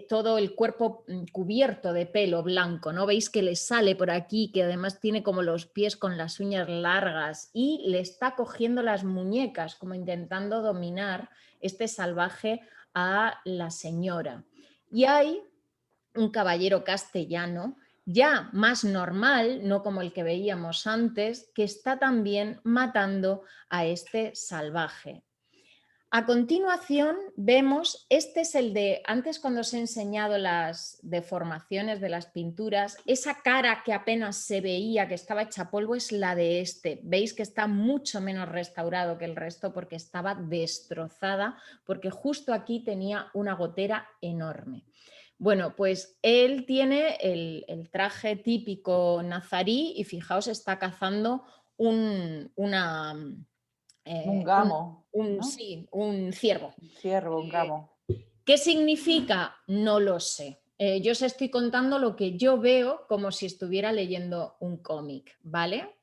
todo el cuerpo cubierto de pelo blanco, ¿no? Veis que le sale por aquí, que además tiene como los pies con las uñas largas y le está cogiendo las muñecas, como intentando dominar este salvaje a la señora. Y hay un caballero castellano ya más normal, no como el que veíamos antes, que está también matando a este salvaje. A continuación vemos, este es el de, antes cuando os he enseñado las deformaciones de las pinturas, esa cara que apenas se veía, que estaba hecha polvo, es la de este. Veis que está mucho menos restaurado que el resto porque estaba destrozada, porque justo aquí tenía una gotera enorme. Bueno, pues él tiene el traje típico nazarí y fijaos, está cazando un gamo, ¿no? sí, un ciervo. Un ciervo, un gamo. ¿Qué significa? No lo sé. Yo os estoy contando lo que yo veo como si estuviera leyendo un cómic, ¿vale?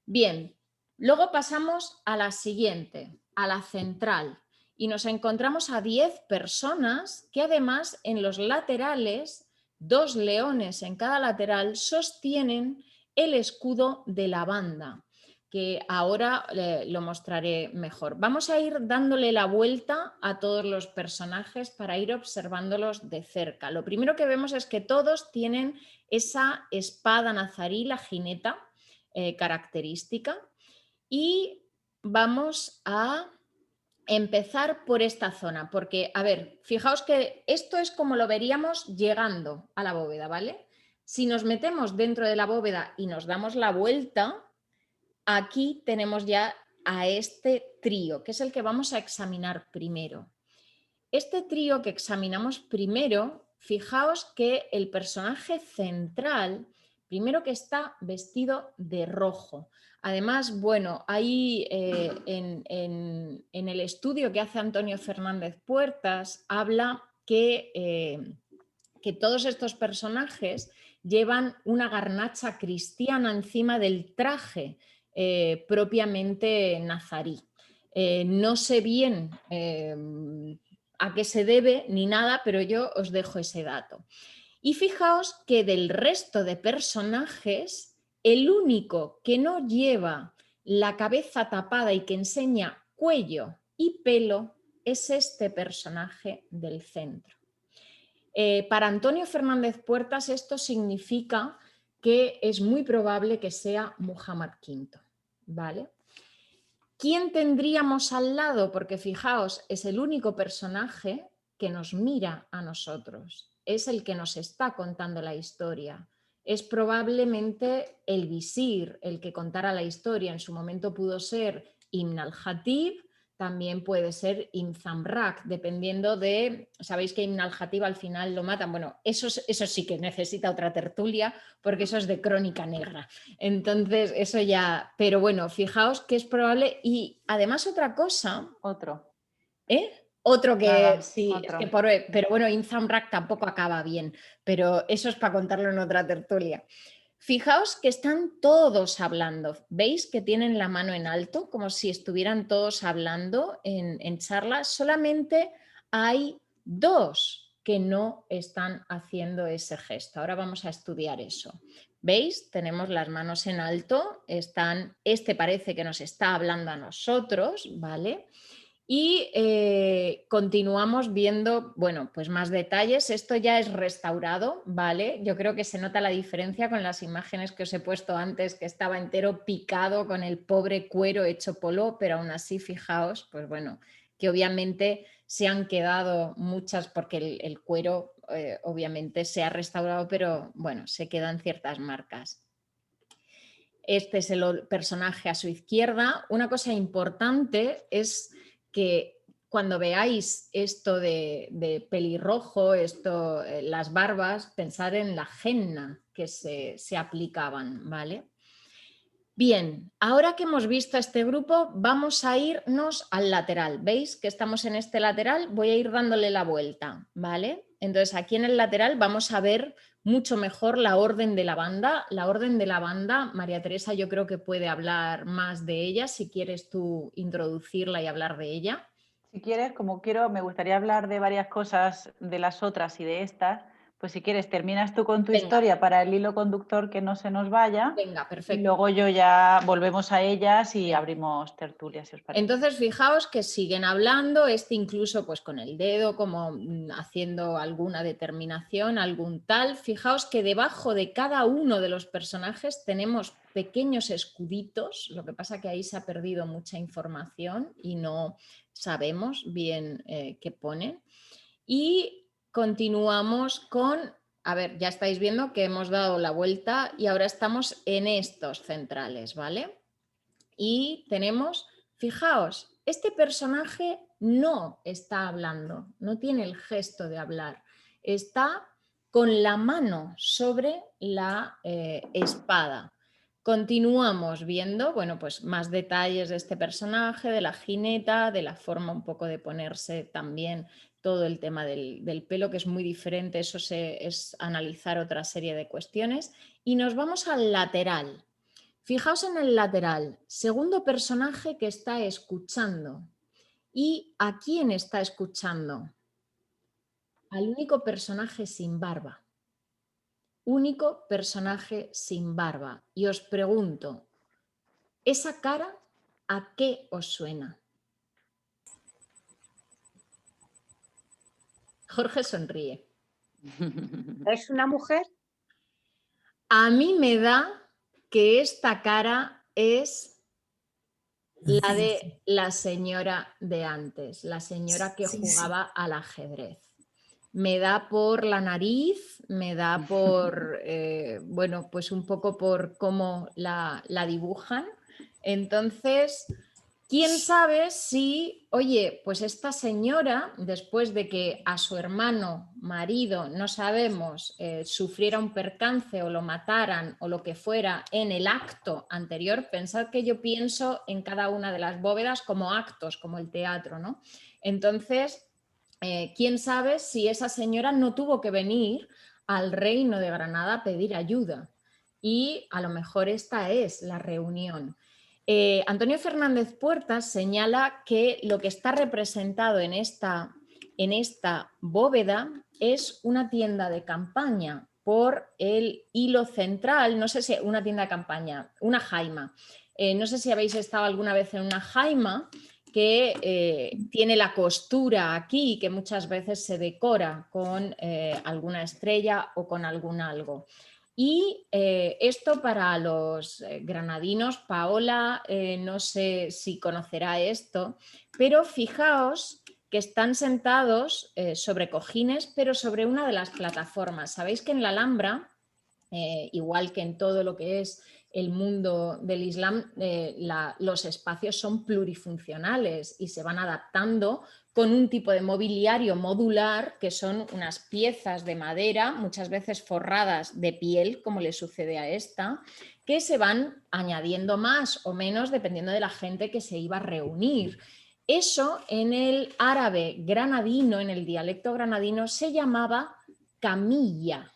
Bien, luego pasamos a la siguiente, a la central, y nos encontramos a 10 personas que además en los laterales, 2 leones en cada lateral, sostienen el escudo de la banda, que ahora lo mostraré mejor. Vamos a ir dándole la vuelta a todos los personajes para ir observándolos de cerca. Lo primero que vemos es que todos tienen esa espada nazarí, la jineta, característica, y vamos a empezar por esta zona, porque, a ver, fijaos que esto es como lo veríamos llegando a la bóveda, ¿vale? Si nos metemos dentro de la bóveda y nos damos la vuelta, aquí tenemos ya a este trío, que es el que vamos a examinar primero. Este trío que examinamos primero, fijaos que el personaje central, primero que está vestido de rojo. Además, bueno, ahí en el estudio que hace Antonio Fernández Puertas, habla que todos estos personajes llevan una garnacha cristiana encima del traje propiamente nazarí. No sé bien a qué se debe ni nada, pero yo os dejo ese dato. Y fijaos que del resto de personajes, el único que no lleva la cabeza tapada y que enseña cuello y pelo es este personaje del centro. Para Antonio Fernández Puertas esto significa que es muy probable que sea Muhammad V, ¿vale? ¿Quién tendríamos al lado? Porque fijaos, es el único personaje que nos mira a nosotros, es el que nos está contando la historia. Es probablemente el visir el que contara la historia. En su momento pudo ser Ibn al-Hatib, también puede ser Ibn Zamrak, dependiendo de, sabéis que Ibn al-Hatib al final lo matan. Bueno, eso sí que necesita otra tertulia, porque eso es de crónica negra. Entonces, eso ya, pero bueno, fijaos que es probable. Y además otra cosa. Otro. Otro que Nada, sí, otro. es que pero bueno, Ibn Zamrak tampoco acaba bien, pero eso es para contarlo en otra tertulia. Fijaos que están todos hablando. ¿Veis que tienen la mano en alto? Como si estuvieran todos hablando en charla. Solamente hay 2 que no están haciendo ese gesto. Ahora vamos a estudiar eso. ¿Veis? Tenemos las manos en alto. Este parece que nos está hablando a nosotros, ¿vale? Y continuamos viendo, bueno, pues más detalles. Esto ya es restaurado, ¿vale? Yo creo que se nota la diferencia con las imágenes que os he puesto antes, que estaba entero picado con el pobre cuero hecho polvo, pero aún así, fijaos, pues bueno, que obviamente se han quedado muchas, porque el cuero obviamente se ha restaurado, pero bueno, se quedan ciertas marcas. Este es el personaje a su izquierda. Una cosa importante es que cuando veáis esto de pelirrojo, las barbas, pensar en la henna que se aplicaban, ¿vale? Bien, ahora que hemos visto este grupo, vamos a irnos al lateral. ¿Veis que estamos en este lateral? Voy a ir dándole la vuelta, ¿vale? Entonces aquí en el lateral vamos a ver mucho mejor la orden de la banda. La orden de la banda, María Teresa, yo creo que puede hablar más de ella, si quieres tú introducirla y hablar de ella. Si quieres, como quiero, me gustaría hablar de varias cosas, de las otras y de estas, Pues si quieres, terminas tú con tu Venga. historia para el hilo conductor que no se nos vaya. Venga, Y perfecto. luego yo ya volvemos a ellas y abrimos tertulia, si os parece. Entonces, fijaos que siguen hablando, incluso pues con el dedo, como haciendo alguna determinación, algún tal. Fijaos que debajo de cada uno de los personajes tenemos pequeños escuditos, lo que pasa que ahí se ha perdido mucha información y no sabemos bien qué ponen. Y continuamos con, a ver, ya estáis viendo que hemos dado la vuelta y ahora estamos en estos centrales, ¿vale? Y tenemos, fijaos, este personaje no está hablando, no tiene el gesto de hablar, está con la mano sobre la espada. Continuamos viendo, bueno, pues más detalles de este personaje, de la jineta, de la forma un poco de ponerse también todo el tema del pelo, que es muy diferente, eso es analizar otra serie de cuestiones. Y nos vamos al lateral. Fijaos en el lateral, segundo personaje que está escuchando. ¿Y a quién está escuchando? Al único personaje sin barba. Único personaje sin barba. Y os pregunto, ¿esa cara a qué os suena? Jorge sonríe. ¿Es una mujer? A mí me da que esta cara es la de la señora de antes, la señora que jugaba al ajedrez. Me da por la nariz, me da por, bueno, pues un poco por cómo la dibujan. Entonces, ¿quién sabe si, oye, pues esta señora, después de que a su hermano, marido, no sabemos, sufriera un percance o lo mataran o lo que fuera en el acto anterior, pensad que yo pienso en cada una de las bóvedas como actos, como el teatro, ¿no? Entonces, quién sabe si esa señora no tuvo que venir al reino de Granada a pedir ayuda. Y a lo mejor esta es la reunión. Antonio Fernández Puertas señala que lo que está representado en esta bóveda es una tienda de campaña por el hilo central, no sé si una tienda de campaña, una jaima. No sé si habéis estado alguna vez en una jaima que tiene la costura aquí, que muchas veces se decora con alguna estrella o con algún algo. Y esto para los granadinos, Paola, no sé si conocerá esto, pero fijaos que están sentados sobre cojines, pero sobre una de las plataformas. Sabéis que en la Alhambra, igual que en todo lo que es el mundo del Islam, los espacios son plurifuncionales y se van adaptando con un tipo de mobiliario modular, que son unas piezas de madera, muchas veces forradas de piel, como le sucede a esta, que se van añadiendo más o menos dependiendo de la gente que se iba a reunir. Eso en el árabe granadino, en el dialecto granadino, se llamaba camilla.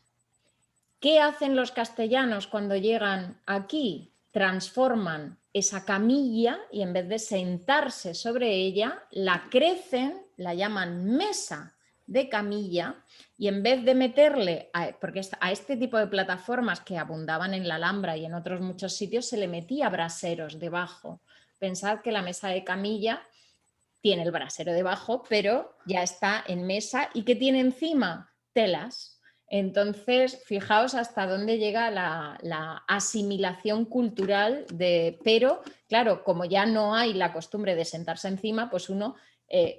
¿Qué hacen los castellanos cuando llegan aquí? Transforman esa camilla y en vez de sentarse sobre ella, la crecen, la llaman mesa de camilla y en vez de meterle, porque a este tipo de plataformas que abundaban en la Alhambra y en otros muchos sitios se le metía braseros debajo. Pensad que la mesa de camilla tiene el brasero debajo, pero ya está en mesa y ¿qué tiene encima? Telas. Entonces, fijaos hasta dónde llega la asimilación cultural pero claro, como ya no hay la costumbre de sentarse encima, pues uno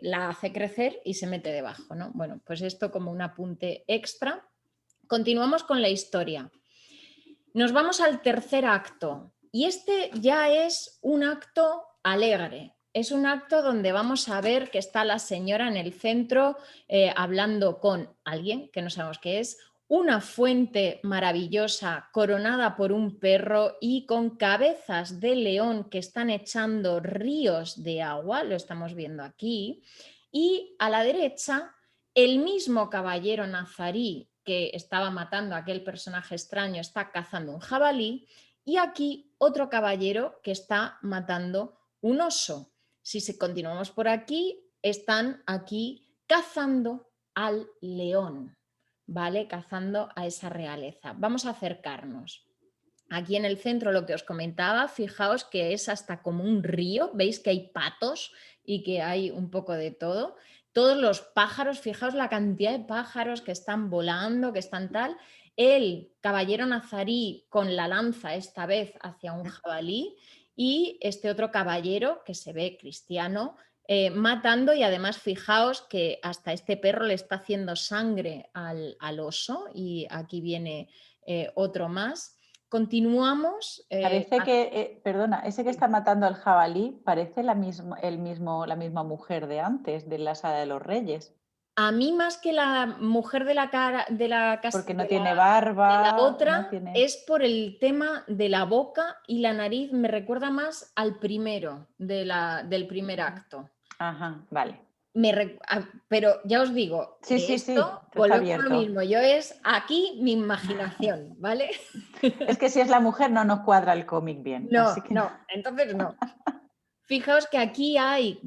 la hace crecer y se mete debajo, ¿no? Bueno, pues esto como un apunte extra. Continuamos con la historia. Nos vamos al tercer acto y este ya es un acto alegre. Es un acto donde vamos a ver que está la señora en el centro hablando con alguien que no sabemos qué es, una fuente maravillosa coronada por un perro y con cabezas de león que están echando ríos de agua, lo estamos viendo aquí, y a la derecha el mismo caballero nazarí que estaba matando a aquel personaje extraño está cazando un jabalí y aquí otro caballero que está matando un oso. Si continuamos por aquí, están aquí cazando al león, ¿vale? Cazando a esa realeza. Vamos a acercarnos. Aquí en el centro, lo que os comentaba, fijaos que es hasta como un río, veis que hay patos y que hay un poco de todo. Todos los pájaros, fijaos la cantidad de pájaros que están volando, que están tal. El caballero nazarí con la lanza, esta vez hacia un jabalí, y este otro caballero que se ve cristiano, matando, y además fijaos que hasta este perro le está haciendo sangre al oso, y aquí viene otro más. Continuamos. Parece que, perdona, ese que está matando al jabalí parece la misma mujer de antes, de la Saga de los Reyes. A mí más que la mujer de la casa Porque no de tiene la barba, otra, no tiene... es por el tema de la boca y la nariz, me recuerda más al primero del primer acto. Ajá, vale. Pero ya os digo, Sí, de sí, esto sí, está volvemos a lo abierto. mismo. Yo es aquí mi imaginación, ¿vale? Es que si es la mujer no nos cuadra el cómic bien. No, Así que no, entonces no. Fijaos que aquí hay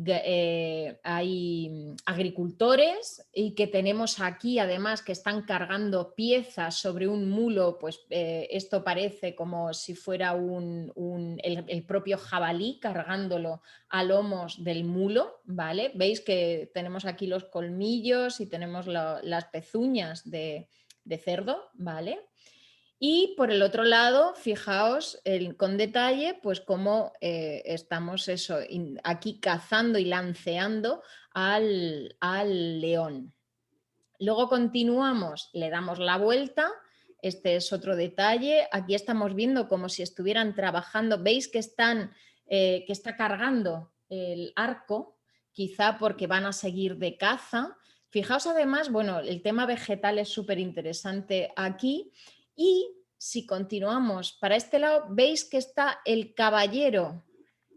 agricultores y que tenemos aquí además que están cargando piezas sobre un mulo, pues esto parece como si fuera el propio jabalí cargándolo a lomos del mulo, ¿vale? Veis que tenemos aquí los colmillos y tenemos las pezuñas de cerdo, ¿vale? Y por el otro lado, fijaos con detalle, pues cómo estamos aquí cazando y lanceando al león. Luego continuamos, le damos la vuelta. Este es otro detalle. Aquí estamos viendo como si estuvieran trabajando. Veis que está cargando el arco, quizá porque van a seguir de caza. Fijaos además, bueno, el tema vegetal es súper interesante aquí. Y si continuamos para este lado, veis que está el caballero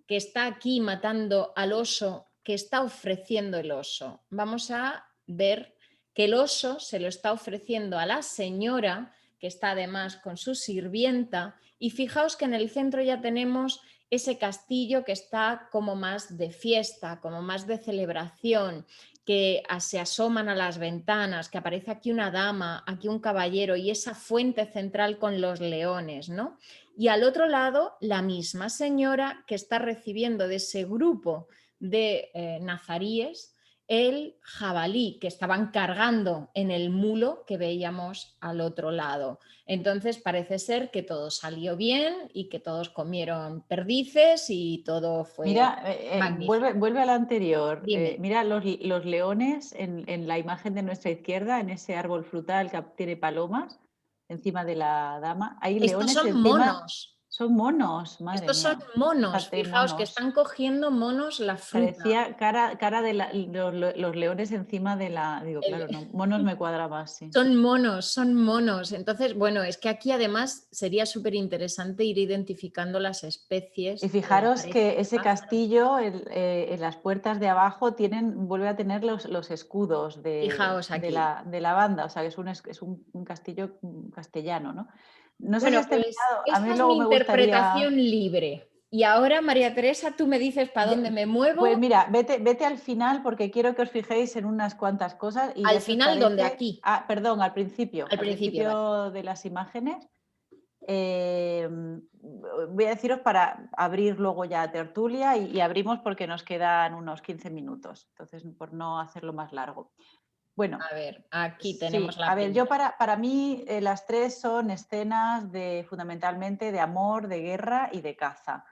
que está aquí matando al oso, que está ofreciendo el oso. Vamos a ver que el oso se lo está ofreciendo a la señora, que está además con su sirvienta, y fijaos que en el centro ya tenemos ese castillo que está como más de fiesta, como más de celebración, que se asoman a las ventanas, que aparece aquí una dama, aquí un caballero y esa fuente central con los leones, ¿no? Y al otro lado, la misma señora que está recibiendo de ese grupo de nazaríes el jabalí que estaban cargando en el mulo que veíamos al otro lado. Entonces parece ser que todo salió bien y que todos comieron perdices y todo fue mira, magnífico. vuelve al anterior. Dime. Mira los leones en la imagen de nuestra izquierda, en ese árbol frutal que tiene palomas encima de la dama. Hay Estos leones son encima. monos. Son monos, madre Estos son mía. monos. Fíjate, Fijaos que monos. están cogiendo monos la fruta. Parecía cara de los leones encima de la... Digo, claro, no, monos me cuadra más, sí. Son monos, son monos. Entonces, bueno, es que aquí además sería súper interesante ir identificando las especies. Y fijaros Aparecen que ese pájaros. castillo, en las puertas de abajo, vuelve a tener los escudos Fijaos de aquí. la banda, o sea, que es un castillo castellano, ¿no? No sé si Bueno, has pues terminado, a mí esta es luego mi me gustaría... interpretación libre. Y ahora, María Teresa, tú me dices para dónde me muevo. Pues mira, vete al final porque quiero que os fijéis en unas cuantas cosas y Al ya si os final, ¿dónde? parece... Aquí. Ah, perdón, al principio Al principio, vale. de las imágenes. Voy a deciros para abrir luego ya tertulia y abrimos porque nos quedan unos 15 minutos, entonces por no hacerlo más largo. Bueno, A ver, aquí tenemos sí, la a ver, yo primera. para mí las tres son escenas fundamentalmente de amor, de guerra y de caza.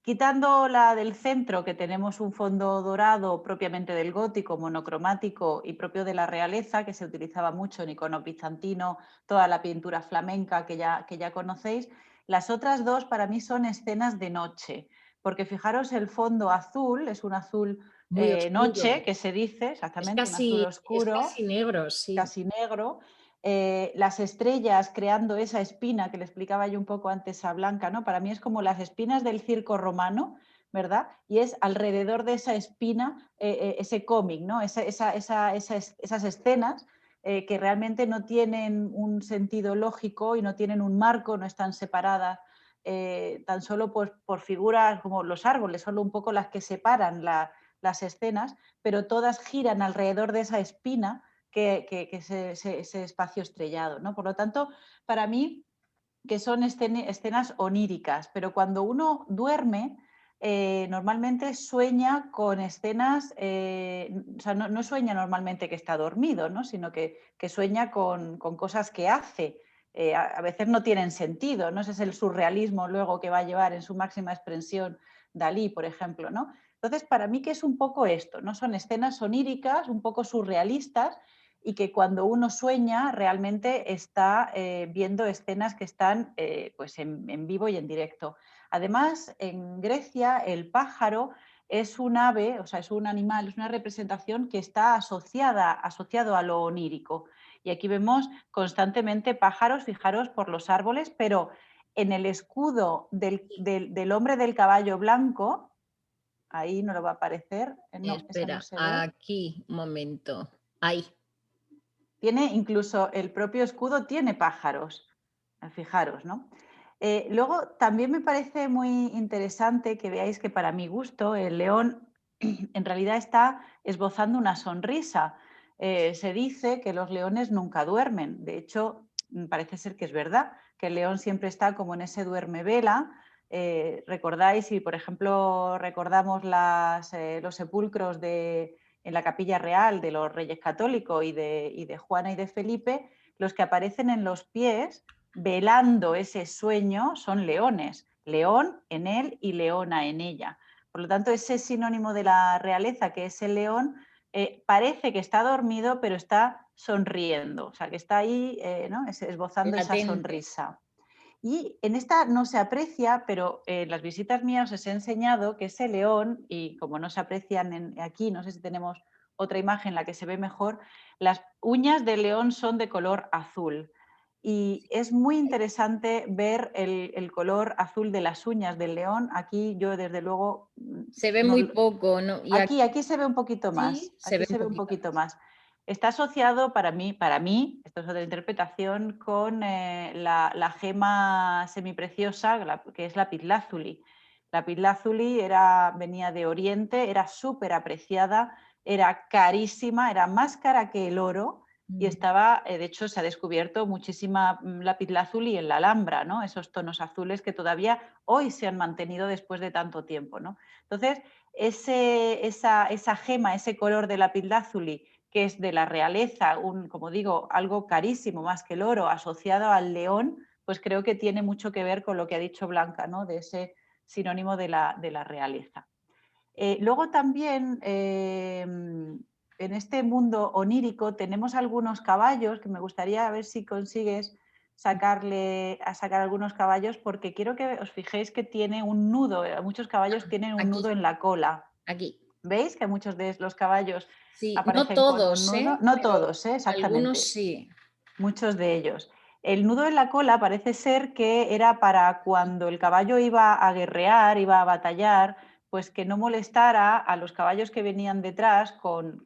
Quitando la del centro, que tenemos un fondo dorado propiamente del gótico, monocromático y propio de la realeza, que se utilizaba mucho en icono bizantino, toda la pintura flamenca que ya conocéis, las otras dos para mí son escenas de noche, porque fijaros el fondo azul, es un azul Muy oscuro. noche, que se dice exactamente, un azul oscuro, es casi negro, sí. casi negro. Las estrellas creando esa espina que le explicaba yo un poco antes a Blanca, ¿no? Para mí es como las espinas del circo romano, ¿verdad? Y es alrededor de esa espina ese cómic, ¿no? Esas escenas que realmente no tienen un sentido lógico y no tienen un marco, no están separadas tan solo por figuras como los árboles, solo un poco las que separan las escenas, pero todas giran alrededor de esa espina que es ese espacio estrellado, ¿no? Por lo tanto, para mí, que son escenas oníricas, pero cuando uno duerme, normalmente sueña con escenas, o sea, no sueña normalmente que está dormido, ¿no? Sino que sueña con cosas que hace. A veces no tienen sentido, ¿no? Ese es el surrealismo luego que va a llevar en su máxima expresión Dalí, por ejemplo, ¿no? Entonces, para mí que es un poco esto, ¿no? Son escenas oníricas, un poco surrealistas, y que cuando uno sueña realmente está viendo escenas que están pues en vivo y en directo. Además, en Grecia el pájaro es un ave, o sea, es un animal, es una representación que está asociado a lo onírico. Y aquí vemos constantemente pájaros, fijaros, por los árboles, pero en el escudo del hombre del caballo blanco, ahí no lo va a aparecer. No, esa no Espera, se ve. aquí, un momento. Ahí. Tiene incluso el propio escudo, tiene pájaros, fijaros, ¿no? Luego también me parece muy interesante que veáis que para mi gusto el león en realidad está esbozando una sonrisa. Se dice que los leones nunca duermen. De hecho, parece ser que es verdad, que el león siempre está como en ese duerme vela. Recordáis, si por ejemplo recordamos los sepulcros en la capilla real de los Reyes Católicos y de Juana y de Felipe, los que aparecen en los pies velando ese sueño son leones. León en él y leona en ella. Por lo tanto, ese sinónimo de la realeza, que es el león, parece que está dormido, pero está sonriendo, o sea, que está ahí, ¿no? Esbozando esa Latente. sonrisa. Y en esta no se aprecia, pero en las visitas mías os he enseñado que ese león, y como no se aprecian aquí, no sé si tenemos otra imagen en la que se ve mejor, las uñas del león son de color azul. Y es muy interesante ver el color azul de las uñas del león. Aquí yo desde luego... Se ve no, muy poco, ¿no? Y aquí se ve un poquito más. sí, se ve Aquí se ve un poquito más. Está asociado para mí, esto es otra interpretación, con la gema semipreciosa, que es lapislázuli. Lapislázuli venía de Oriente, era súper apreciada, era carísima, era más cara que el oro y estaba, de hecho, se ha descubierto muchísima lapislázuli en la Alhambra, ¿no? Esos tonos azules que todavía hoy se han mantenido después de tanto tiempo, ¿no? Entonces, esa gema, ese color de lapislázuli, que es de la realeza, como digo, algo carísimo más que el oro, asociado al león, pues creo que tiene mucho que ver con lo que ha dicho Blanca, ¿no? De ese sinónimo de la realeza. Luego también en este mundo onírico tenemos algunos caballos que me gustaría ver si consigues sacar algunos caballos, porque quiero que os fijéis que tiene un nudo, muchos caballos tienen un nudo en la cola. Aquí. ¿Veis que muchos de los caballos sí, aparecen no con todos, un nudo? No pero todos, exactamente. Algunos sí. Muchos de ellos. El nudo en la cola parece ser que era para cuando el caballo iba a guerrear, iba a batallar, pues que no molestara a los caballos que venían detrás con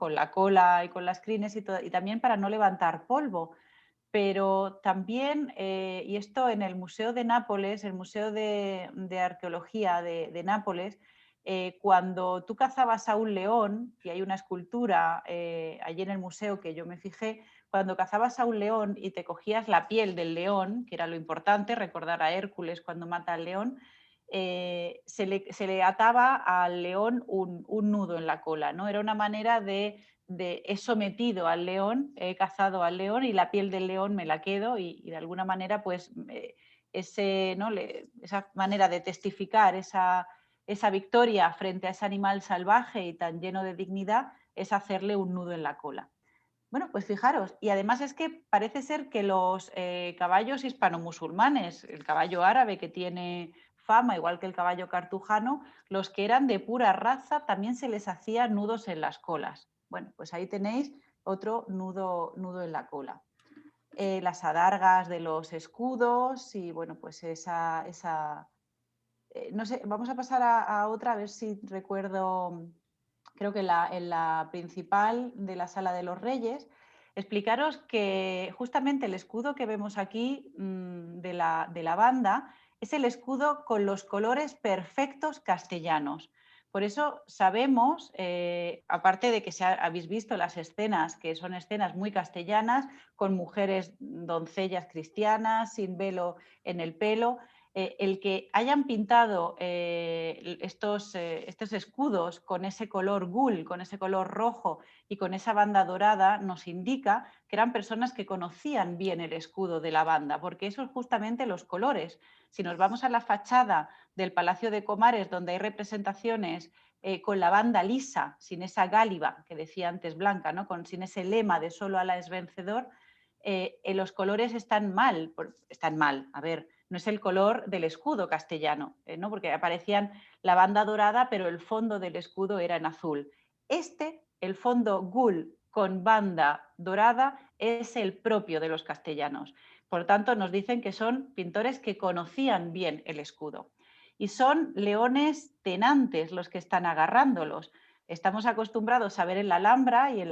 la cola y con las crines y también para no levantar polvo. Pero también, y esto en el Museo de Nápoles, el Museo de Arqueología de Nápoles, cuando tú cazabas a un león, y hay una escultura allí en el museo que yo me fijé, cuando cazabas a un león y te cogías la piel del león, que era lo importante, recordar a Hércules cuando mata al león, se le ataba al león un nudo en la cola, ¿no? Era una manera de he sometido al león, he cazado al león y la piel del león me la quedo y de alguna manera pues esa manera de testificar esa victoria frente a ese animal salvaje y tan lleno de dignidad es hacerle un nudo en la cola. Bueno, pues fijaros, y además es que parece ser que los caballos hispano-musulmanes, el caballo árabe que tiene fama, igual que el caballo cartujano, los que eran de pura raza también se les hacía nudos en las colas. Bueno, pues ahí tenéis otro nudo en la cola. Las adargas de los escudos y bueno, pues no sé, vamos a pasar a otra, a ver si recuerdo, creo que en la principal de la Sala de los Reyes, explicaros que justamente el escudo que vemos aquí de la banda es el escudo con los colores perfectos castellanos. Por eso sabemos, aparte de que habéis visto las escenas, que son escenas muy castellanas, con mujeres doncellas cristianas, sin velo en el pelo, el que hayan pintado estos escudos con ese color gul, con ese color rojo y con esa banda dorada, nos indica que eran personas que conocían bien el escudo de la banda, porque eso es justamente los colores. Si nos vamos a la fachada del Palacio de Comares, donde hay representaciones con la banda lisa, sin esa gáliba que decía antes Blanca, ¿no? Sin ese lema de solo Alá es vencedor, los colores están mal, a ver, no es el color del escudo castellano, ¿no? Porque aparecían la banda dorada, pero el fondo del escudo era en azul. El fondo gul con banda dorada, es el propio de los castellanos. Por tanto, nos dicen que son pintores que conocían bien el escudo. Y son leones tenantes los que están agarrándolos. Estamos acostumbrados a ver en la Alhambra y en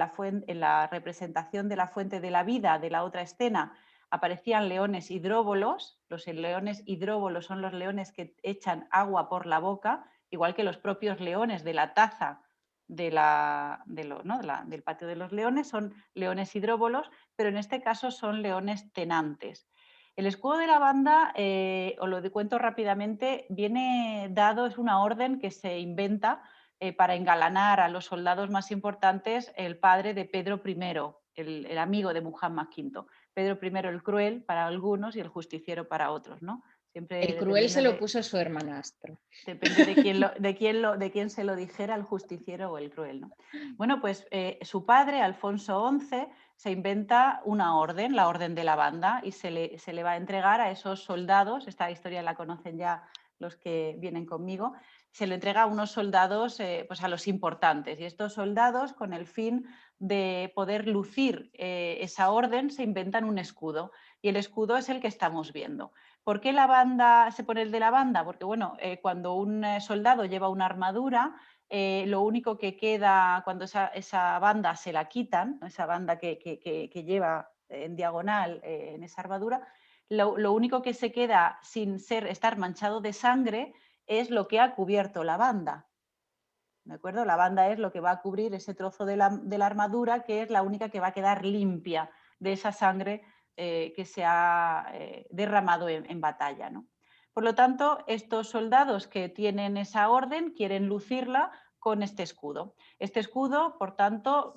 la representación de la Fuente de la Vida de la otra escena, aparecían leones hidróbolos. Los leones hidróbolos son los leones que echan agua por la boca, igual que los propios leones de la taza del patio de los leones, son leones hidróbolos, pero en este caso son leones tenantes. El escudo de la banda, os lo cuento rápidamente, viene dado, es una orden que se inventa para engalanar a los soldados más importantes, el padre de Pedro I, el amigo de Muhammad V. Pedro I el cruel para algunos y el justiciero para otros, ¿no? Siempre el cruel se lo puso su hermanastro. Depende de quién se lo dijera, el justiciero o el cruel, ¿no? Bueno, pues su padre, Alfonso XI, se inventa una orden, la Orden de la Banda, y se le va a entregar a esos soldados, esta historia la conocen ya los que vienen conmigo, se le entrega a unos soldados, pues a los importantes, y estos soldados, con el fin de poder lucir esa orden, se inventan un escudo, y el escudo es el que estamos viendo. ¿Por qué la banda se pone el de la banda? Porque bueno, cuando un soldado lleva una armadura, lo único que queda cuando esa banda se la quitan, esa banda que lleva en diagonal en esa armadura, lo único que se queda sin estar manchado de sangre es lo que ha cubierto la banda. ¿De acuerdo? La banda es lo que va a cubrir ese trozo de la armadura, que es la única que va a quedar limpia de esa sangre que se ha derramado en batalla, ¿no? Por lo tanto, estos soldados que tienen esa orden quieren lucirla con este escudo. Este escudo, por tanto,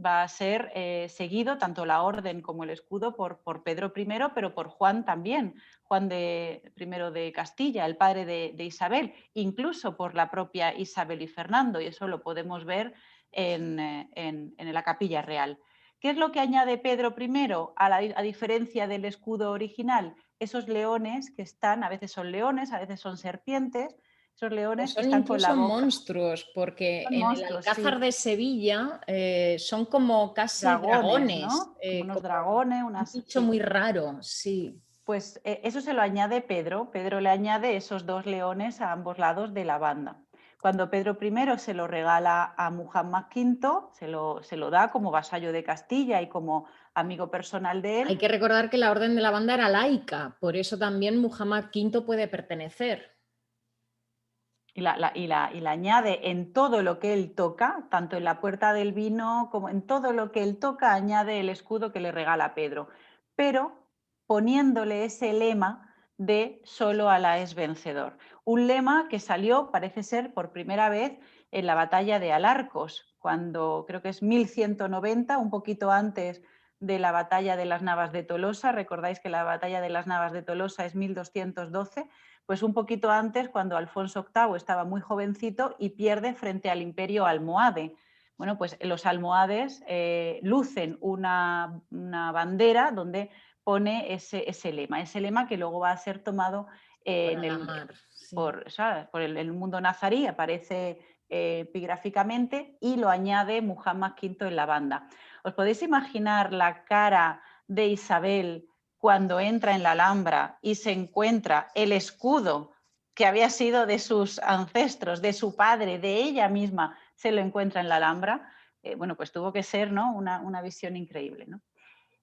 va a ser seguido, tanto la orden como el escudo, por Pedro I, pero por Juan también, Juan I de Castilla, el padre de Isabel, incluso por la propia Isabel y Fernando, y eso lo podemos ver en la Capilla Real. ¿Qué es lo que añade Pedro I a diferencia del escudo original? Esos leones que están, a veces son leones, a veces son serpientes, esos leones pues que están con la boca. monstruos, porque Son en monstruos, el Alcázar de Sevilla son como casi dragones, ¿no? Unos como dragones, un bicho muy raro, sí. Pues eso se lo añade Pedro. Pedro le añade esos dos leones a ambos lados de la banda. Cuando Pedro I se lo regala a Muhammad V, se lo da como vasallo de Castilla y como amigo personal de él. Hay que recordar que la Orden de la Banda era laica, por eso también Muhammad V puede pertenecer. Y la añade en todo lo que él toca, tanto en la puerta del vino como en todo lo que él toca, añade el escudo que le regala a Pedro, pero poniéndole ese lema de solo Alá es vencedor. Un lema que salió, parece ser, por primera vez en la batalla de Alarcos, cuando creo que es 1190, un poquito antes de la batalla de las Navas de Tolosa. Recordáis que la batalla de las Navas de Tolosa es 1212, pues un poquito antes, cuando Alfonso VIII estaba muy jovencito y pierde frente al imperio almohade. Bueno, pues los almohades lucen una bandera donde pone ese lema que luego va a ser tomado por el mundo nazarí, aparece epigráficamente y lo añade Muhammad V en la banda. ¿Os podéis imaginar la cara de Isabel cuando entra en la Alhambra y se encuentra el escudo que había sido de sus ancestros, de su padre, de ella misma, se lo encuentra en la Alhambra? Bueno, pues tuvo que ser, ¿no?, una visión increíble, ¿no?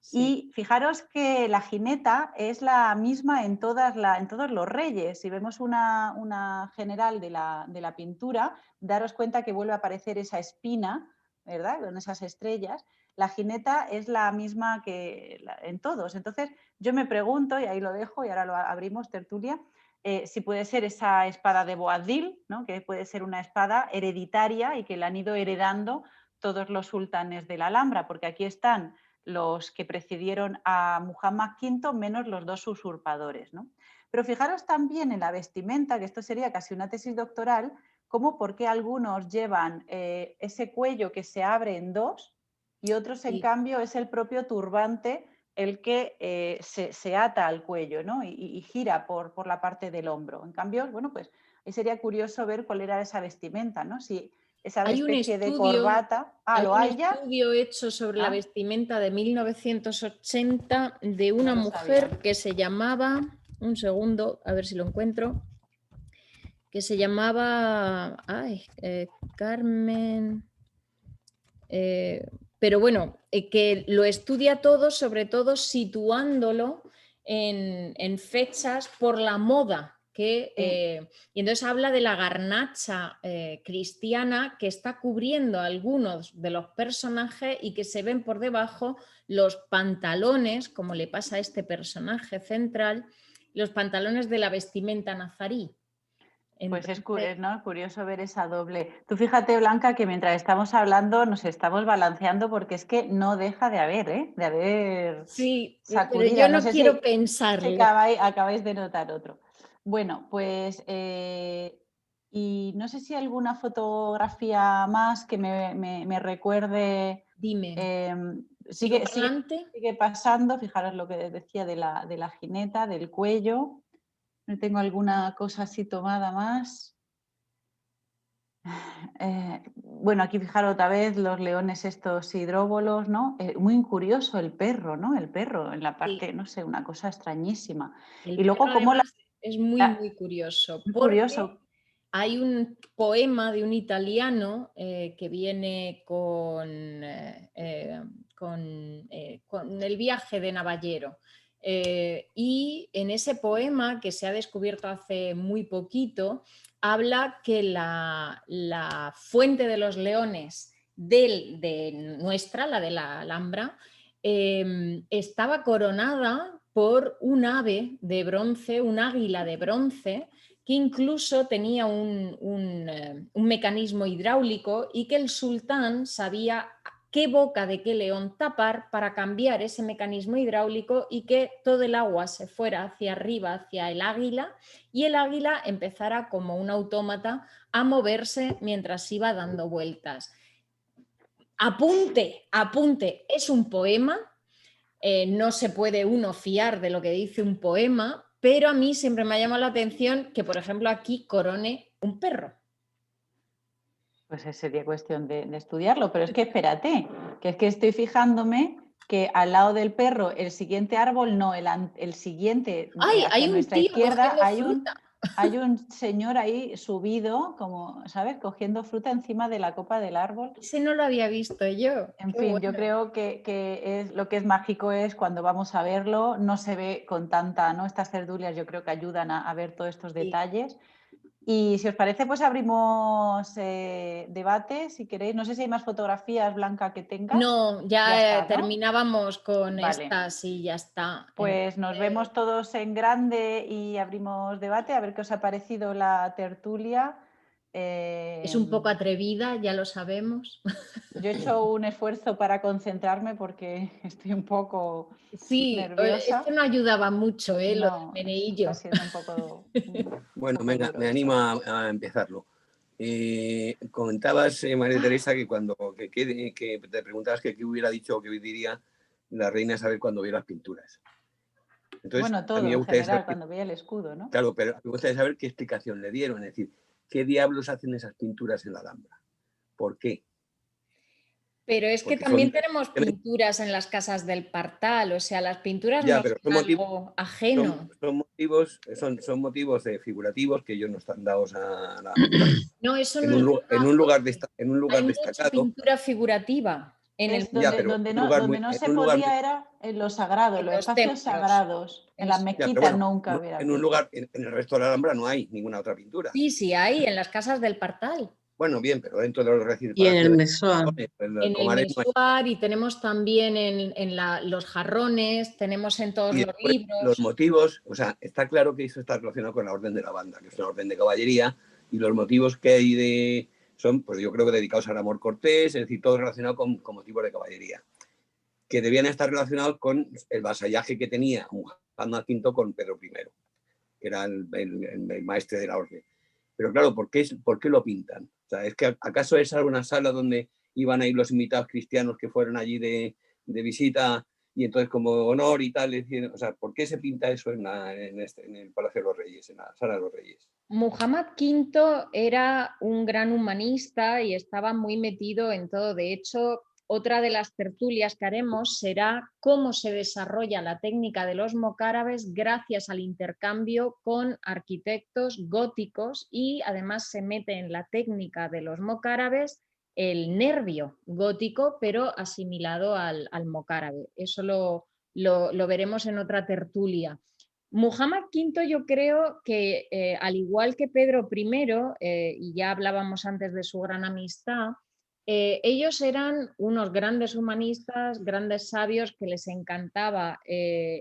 Sí. Y fijaros que la jineta es la misma en todos los reyes. Si vemos una general de la pintura, daros cuenta que vuelve a aparecer esa espina, ¿verdad? Con esas estrellas. La jineta es la misma que en todos. Entonces, yo me pregunto, y ahí lo dejo, y ahora lo abrimos, tertulia, si puede ser esa espada de Boabdil, ¿no? Que puede ser una espada hereditaria y que la han ido heredando todos los sultanes de la Alhambra, porque aquí están los que precedieron a Muhammad V menos los 2 usurpadores, ¿no? Pero fijaros también en la vestimenta, que esto sería casi una tesis doctoral, como por qué algunos llevan ese cuello que se abre en 2 y otros, en cambio, es el propio turbante el que se ata al cuello, ¿no? y gira por la parte del hombro. En cambio, bueno, pues ahí sería curioso ver cuál era esa vestimenta, ¿no? Si esa Hay un especie de estudio, corbata... hay ¿lo un hay ya? estudio hecho sobre la vestimenta de 1980 de una No lo mujer sabía. que se llamaba, un segundo, a ver si lo encuentro, que se llamaba Carmen, pero bueno, que lo estudia todo, sobre todo situándolo en fechas por la moda. Y entonces habla de la garnacha cristiana que está cubriendo a algunos de los personajes y que se ven por debajo los pantalones, como le pasa a este personaje central, los pantalones de la vestimenta nazarí. Pues Entonces, ¿no? Curioso ver esa doble. Tú fíjate, Blanca, que mientras estamos hablando nos estamos balanceando porque es que no deja de haber, ¿eh? De haber sí, pero sacudida. yo no sé quiero si pensarlo. acabáis de notar otro. Bueno, pues y no sé si hay alguna fotografía más que me recuerde. Dime. Sigue pasando, fijaros lo que decía de la jineta, del cuello. No tengo alguna cosa así tomada más. Bueno, aquí fijaros otra vez los leones estos hidróbolos, ¿no? Muy curioso el perro, ¿no? El perro en la parte, no sé, una cosa extrañísima. El Y luego perro como además es muy curioso, muy porque curioso. hay un poema de un italiano que viene con el viaje de Navallero. Y en ese poema, que se ha descubierto hace muy poquito, habla que la fuente de los leones de nuestra, la de la Alhambra, estaba coronada por un ave de bronce, un águila de bronce, que incluso tenía un mecanismo hidráulico y que el sultán sabía qué boca de qué león tapar para cambiar ese mecanismo hidráulico y que todo el agua se fuera hacia arriba, hacia el águila, y el águila empezara como un autómata a moverse mientras iba dando vueltas. Apunte, es un poema, no se puede uno fiar de lo que dice un poema, pero a mí siempre me ha llamado la atención que, por ejemplo, aquí corone un perro. Pues sería cuestión de estudiarlo, pero es que espérate, que es que estoy fijándome que al lado del perro, el siguiente árbol, no, el siguiente, ¡Ay! hacia Hay un nuestra tío izquierda, cogiendo fruta. hay un señor ahí subido, como, ¿sabes?, cogiendo fruta encima de la copa del árbol. Ese no lo había visto yo. En Qué fin, bueno. yo creo que lo que es mágico es cuando vamos a verlo, no se ve con tanta, ¿no? Estas cerdulias yo creo que ayudan a ver todos estos detalles. Y si os parece, pues abrimos debate, si queréis. No sé si hay más fotografías, Blanca, que tengas. No, ya está, ¿no? terminábamos con Vale. estas y ya está. Pues nos vemos todos en grande y abrimos debate, a ver qué os ha parecido la tertulia. Es un poco atrevida, ya lo sabemos. Yo he hecho un esfuerzo para concentrarme porque estoy un poco nerviosa. Esto no ayudaba mucho, lo del meneillo. Está siendo un poco... Bueno, venga, me animo a empezarlo. Comentabas, María Teresa, que cuando que te preguntabas que qué hubiera dicho o qué diría la reina Isabel cuando vio las pinturas. Entonces, bueno, todo en general, cuando veía el escudo, ¿no? Claro, pero me gustaría saber qué explicación le dieron, es decir, ¿qué diablos hacen esas pinturas en la Alhambra? ¿Por qué? Pero es que también tenemos pinturas en las casas del Partal, o sea, las pinturas no son algo ajeno. Son motivos figurativos que ellos no están dados a no, eso en no un lugar hay destacado. mucha pintura figurativa En el, Es donde, Ya, pero donde en no, un lugar donde muy- no en se un lugar muy- podía era en lo sagrado, en los los espacios templos. sagrados. En las Eso. Ya, pero mezquitas bueno, nunca hubiera. en un lugar, en el resto de la Alhambra no hay ninguna otra pintura. Sí, sí hay, en las casas del Partal. Bueno, bien, pero dentro de los recintos Y en el de Mesón. En el Comares no hay. mensuar y tenemos también en los jarrones, tenemos en todos Y los después, libros. los motivos, o sea, está claro que eso está relacionado con la orden de la banda, que es una orden de caballería, y los motivos que hay son, pues yo creo que dedicados al amor cortés, es decir, todo relacionado con motivos de caballería, que debían estar relacionados con el vasallaje que tenía Muhammad V con Pedro I, que era el maestre de la orden. Pero claro, ¿por qué lo pintan? O sea, ¿es que acaso esa era una sala donde iban a ir los invitados cristianos que fueron allí de visita y entonces como honor y tal? O sea, ¿por qué se pinta eso en el Palacio de los Reyes, en la Sala de los Reyes? Muhammad V era un gran humanista y estaba muy metido en todo. De hecho, otra de las tertulias que haremos será cómo se desarrolla la técnica de los mocárabes gracias al intercambio con arquitectos góticos, y además se mete en la técnica de los mocárabes el nervio gótico, pero asimilado al mocarábe. Eso lo veremos en otra tertulia. Muhammad V, yo creo que al igual que Pedro I, y ya hablábamos antes de su gran amistad, ellos eran unos grandes humanistas, grandes sabios que les encantaba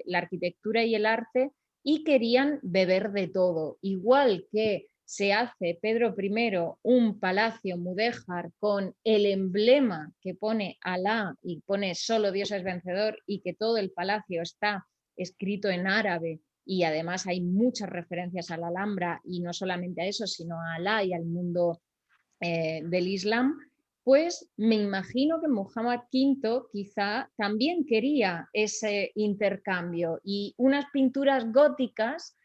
la arquitectura y el arte y querían beber de todo. Igual que se hace Pedro I un palacio mudéjar con el emblema que pone Alá y pone solo Dios es vencedor, y que todo el palacio está escrito en árabe, y además hay muchas referencias a la Alhambra, y no solamente a eso, sino a Alá y al mundo del Islam, pues me imagino que Muhammad V quizá también quería ese intercambio y unas pinturas góticas,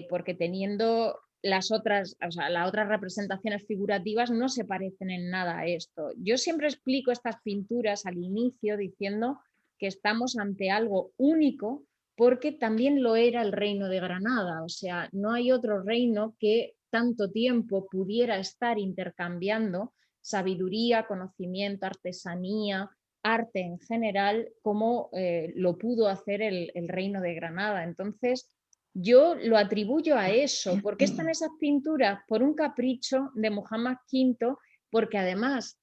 porque teniendo las otras, o sea, las otras representaciones figurativas no se parecen en nada a esto. Yo siempre explico estas pinturas al inicio diciendo que estamos ante algo único, porque también lo era el reino de Granada. O sea, no hay otro reino que tanto tiempo pudiera estar intercambiando sabiduría, conocimiento, artesanía, arte en general, como lo pudo hacer el reino de Granada. Entonces, yo lo atribuyo a eso. ¿Por qué están esas pinturas? Por un capricho de Muhammad V, porque además,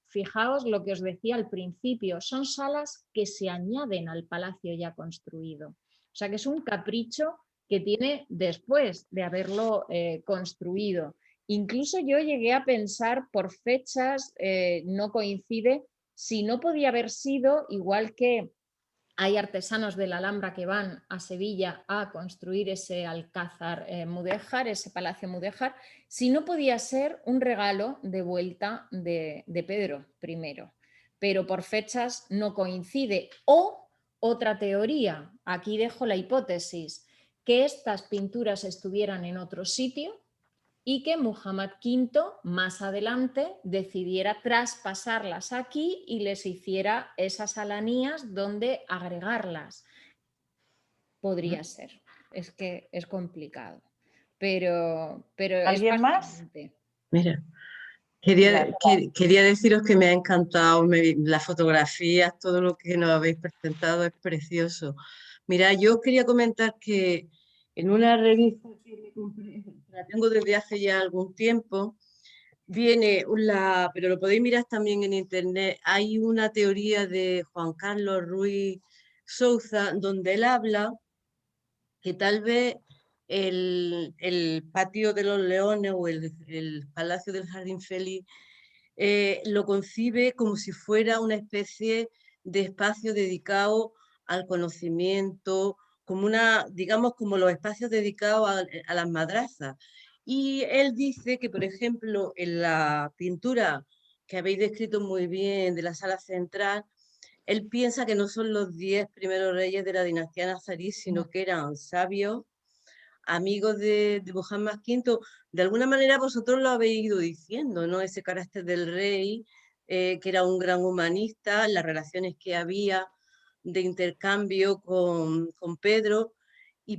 fijaos lo que os decía al principio, son salas que se añaden al palacio ya construido. O sea que es un capricho que tiene después de haberlo construido. Incluso yo llegué a pensar por fechas, no coincide, si no podía haber sido igual que hay artesanos de la Alhambra que van a Sevilla a construir ese alcázar mudéjar, ese palacio mudéjar, si no podía ser un regalo de vuelta de Pedro I, pero por fechas no coincide. O otra teoría, aquí dejo la hipótesis, que estas pinturas estuvieran en otro sitio y que Muhammad V más adelante decidiera traspasarlas aquí y les hiciera esas alanías donde agregarlas. Podría ser, es que es complicado, pero ¿Alguien es más? fascinante. Mira, Pilar. quería deciros que me ha encantado las fotografías, todo lo que nos habéis presentado es precioso. Mira, yo quería comentar que en una revista que me compré, la tengo desde hace ya algún tiempo, pero lo podéis mirar también en internet, hay una teoría de Juan Carlos Ruiz Souza donde él habla que tal vez el patio de los leones o el palacio del Jardín Feliz lo concibe como si fuera una especie de espacio dedicado al conocimiento, como digamos, como los espacios dedicados a las madrazas. Y él dice que, por ejemplo, en la pintura que habéis descrito muy bien de la sala central, él piensa que no son los 10 primeros reyes de la dinastía nazarí, sino que eran sabios, amigos de Muhammad V. De alguna manera vosotros lo habéis ido diciendo, ¿no? Ese carácter del rey, que era un gran humanista, las relaciones que había de intercambio con Pedro. Y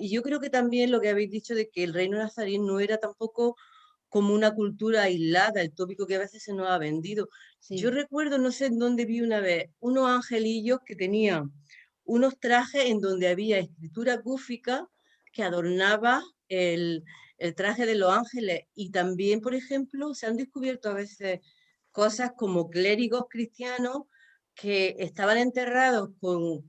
yo creo que también lo que habéis dicho de que el reino nazarí no era tampoco como una cultura aislada, el tópico que a veces se nos ha vendido. Sí. Yo recuerdo, no sé en dónde vi una vez, unos angelillos que tenían unos trajes en donde había escritura cúfica que adornaba el traje de los ángeles. Y también, por ejemplo, se han descubierto a veces cosas como clérigos cristianos que estaban enterrados con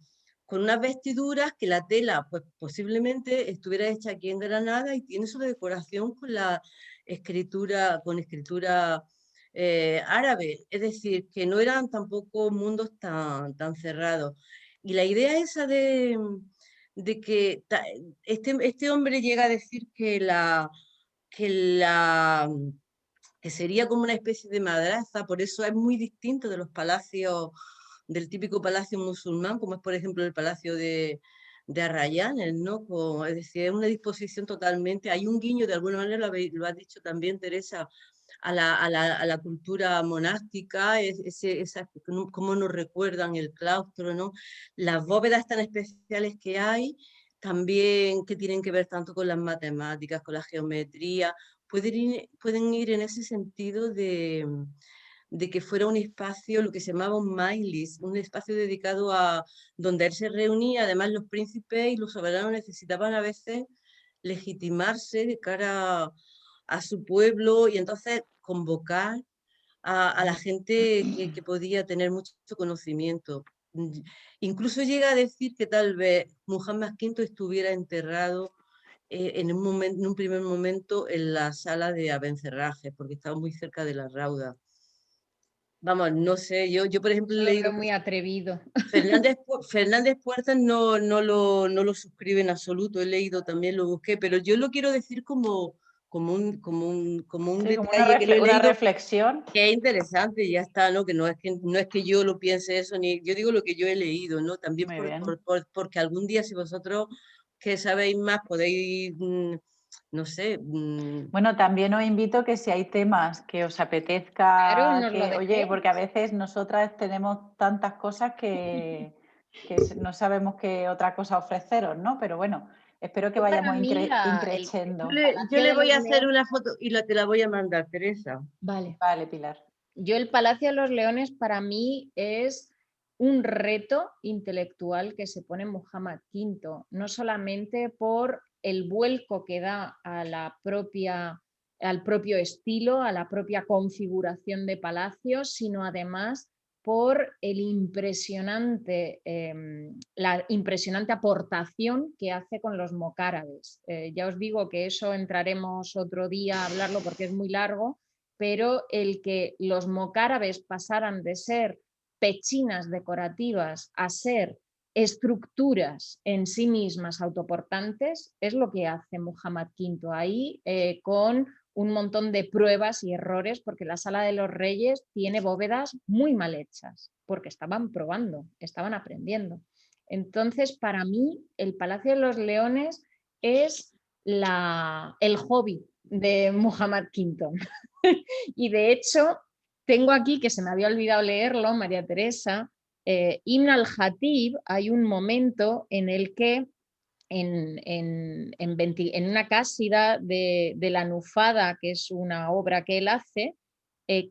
unas vestiduras que la tela, pues posiblemente estuviera hecha aquí en Granada y tiene su decoración con la escritura, árabe. Es decir, que no eran tampoco mundos tan cerrados. Y la idea esa de que este hombre llega a decir que la que sería como una especie de madraza, por eso es muy distinto de los palacios, del típico palacio musulmán, como es por ejemplo el palacio de Arrayanes, ¿no? Es decir, es una disposición totalmente, hay un guiño, de alguna manera lo has dicho también, Teresa, a la cultura monástica, cómo nos recuerdan el claustro, ¿no? Las bóvedas tan especiales que hay, también que tienen que ver tanto con las matemáticas, con la geometría, pueden ir en ese sentido de que fuera un espacio, lo que se llamaba un majlis, un espacio dedicado a donde él se reunía. Además, los príncipes y los soberanos necesitaban a veces legitimarse de cara a su pueblo y entonces convocar a la gente que podía tener mucho conocimiento. Incluso llega a decir que tal vez Muhammad V estuviera enterrado en un primer momento en la sala de Abencerraje, porque estaba muy cerca de la Rauda. Vamos, no sé, yo por ejemplo he Lo leído veo muy atrevido. Fernández Puertas no lo suscribe en absoluto, he leído también, lo busqué, pero yo lo quiero decir como un Sí, como detalle que lo he una leído, reflexión. que es interesante y ya está, ¿no? Que no es que yo lo piense eso, ni yo digo lo que yo he leído, ¿no? También Muy bien. porque algún día si vosotros que sabéis más podéis, no sé. Bueno, también os invito que si hay temas que os Claro, apetezca, nos lo oye, dejéis. porque a veces nosotras tenemos tantas cosas que no sabemos qué otra cosa ofreceros, ¿no? Pero bueno, espero que Yo para vayamos mí increciendo. Yo Palacio le de voy los a hacer Leones. una foto y te la voy a mandar, Teresa. Vale. Vale, Pilar. Yo el Palacio de los Leones para mí es un reto intelectual que se pone Muhammad V, no solamente por el vuelco que da a al propio estilo, a la propia configuración de palacio, sino además por la impresionante aportación que hace con los mocárabes. Ya os digo que eso entraremos otro día a hablarlo porque es muy largo, pero el que los mocárabes pasaran de ser pechinas decorativas a ser estructuras en sí mismas autoportantes es lo que hace Muhammad V ahí, con un montón de pruebas y errores, porque la Sala de los Reyes tiene bóvedas muy mal hechas, porque estaban probando, estaban aprendiendo. Entonces, para mí, el Palacio de los Leones es el hobby de Muhammad V. Y de hecho, tengo aquí, que se me había olvidado leerlo, María Teresa, Ibn al-Jatib, hay un momento en el que en una cásida de la Nufada, que es una obra que él hace,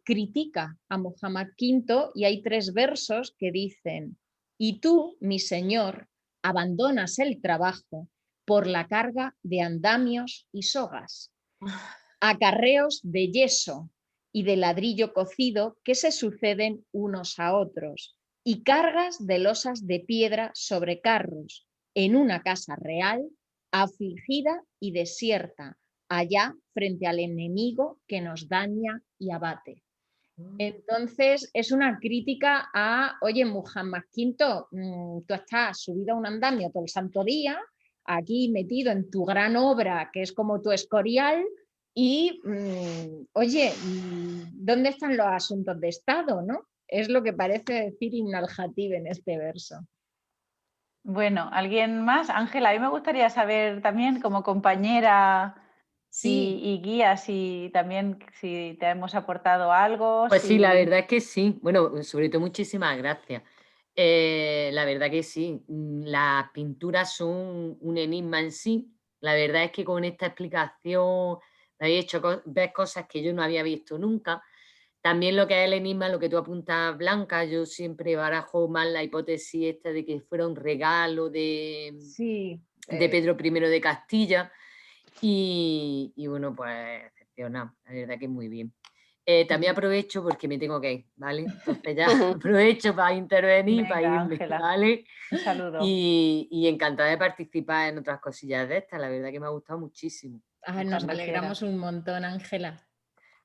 critica a Muhammad V y hay 3 versos que dicen: y tú, mi señor, abandonas el trabajo por la carga de andamios y sogas, acarreos de yeso y de ladrillo cocido que se suceden unos a otros, y cargas de losas de piedra sobre carros, en una casa real, afligida y desierta, allá frente al enemigo que nos daña y abate. Entonces, es una crítica a, oye, Muhammad V, tú estás subido a un andamio todo el santo día, aquí metido en tu gran obra, que es como tu Escorial, y, oye, ¿dónde están los asuntos de Estado, no? Es lo que parece decir Ibn al-Jatib en este verso. Bueno, ¿alguien más? Ángela, a mí me gustaría saber también, como compañera Sí, y guía, si también si te hemos aportado algo. pues sí, la verdad es que sí. Bueno, sobre todo muchísimas gracias. La verdad que sí, las pinturas son un enigma en sí. La verdad es que con esta explicación me habéis hecho ver cosas que yo no había visto nunca. También lo que es el enigma, lo que tú apuntas, Blanca, yo siempre barajo más la hipótesis esta de que fuera un regalo de Sí. Pedro I de Castilla. Y bueno, pues excepcional, la verdad que muy bien. También aprovecho porque me tengo que ir, ¿vale? Entonces ya aprovecho para intervenir, para Venga, irme, Ángela, ¿vale? un saludo. Y encantada de participar en otras cosillas de estas, la verdad que me ha gustado muchísimo. Nos Cuando alegramos quieras. un montón, Ángela.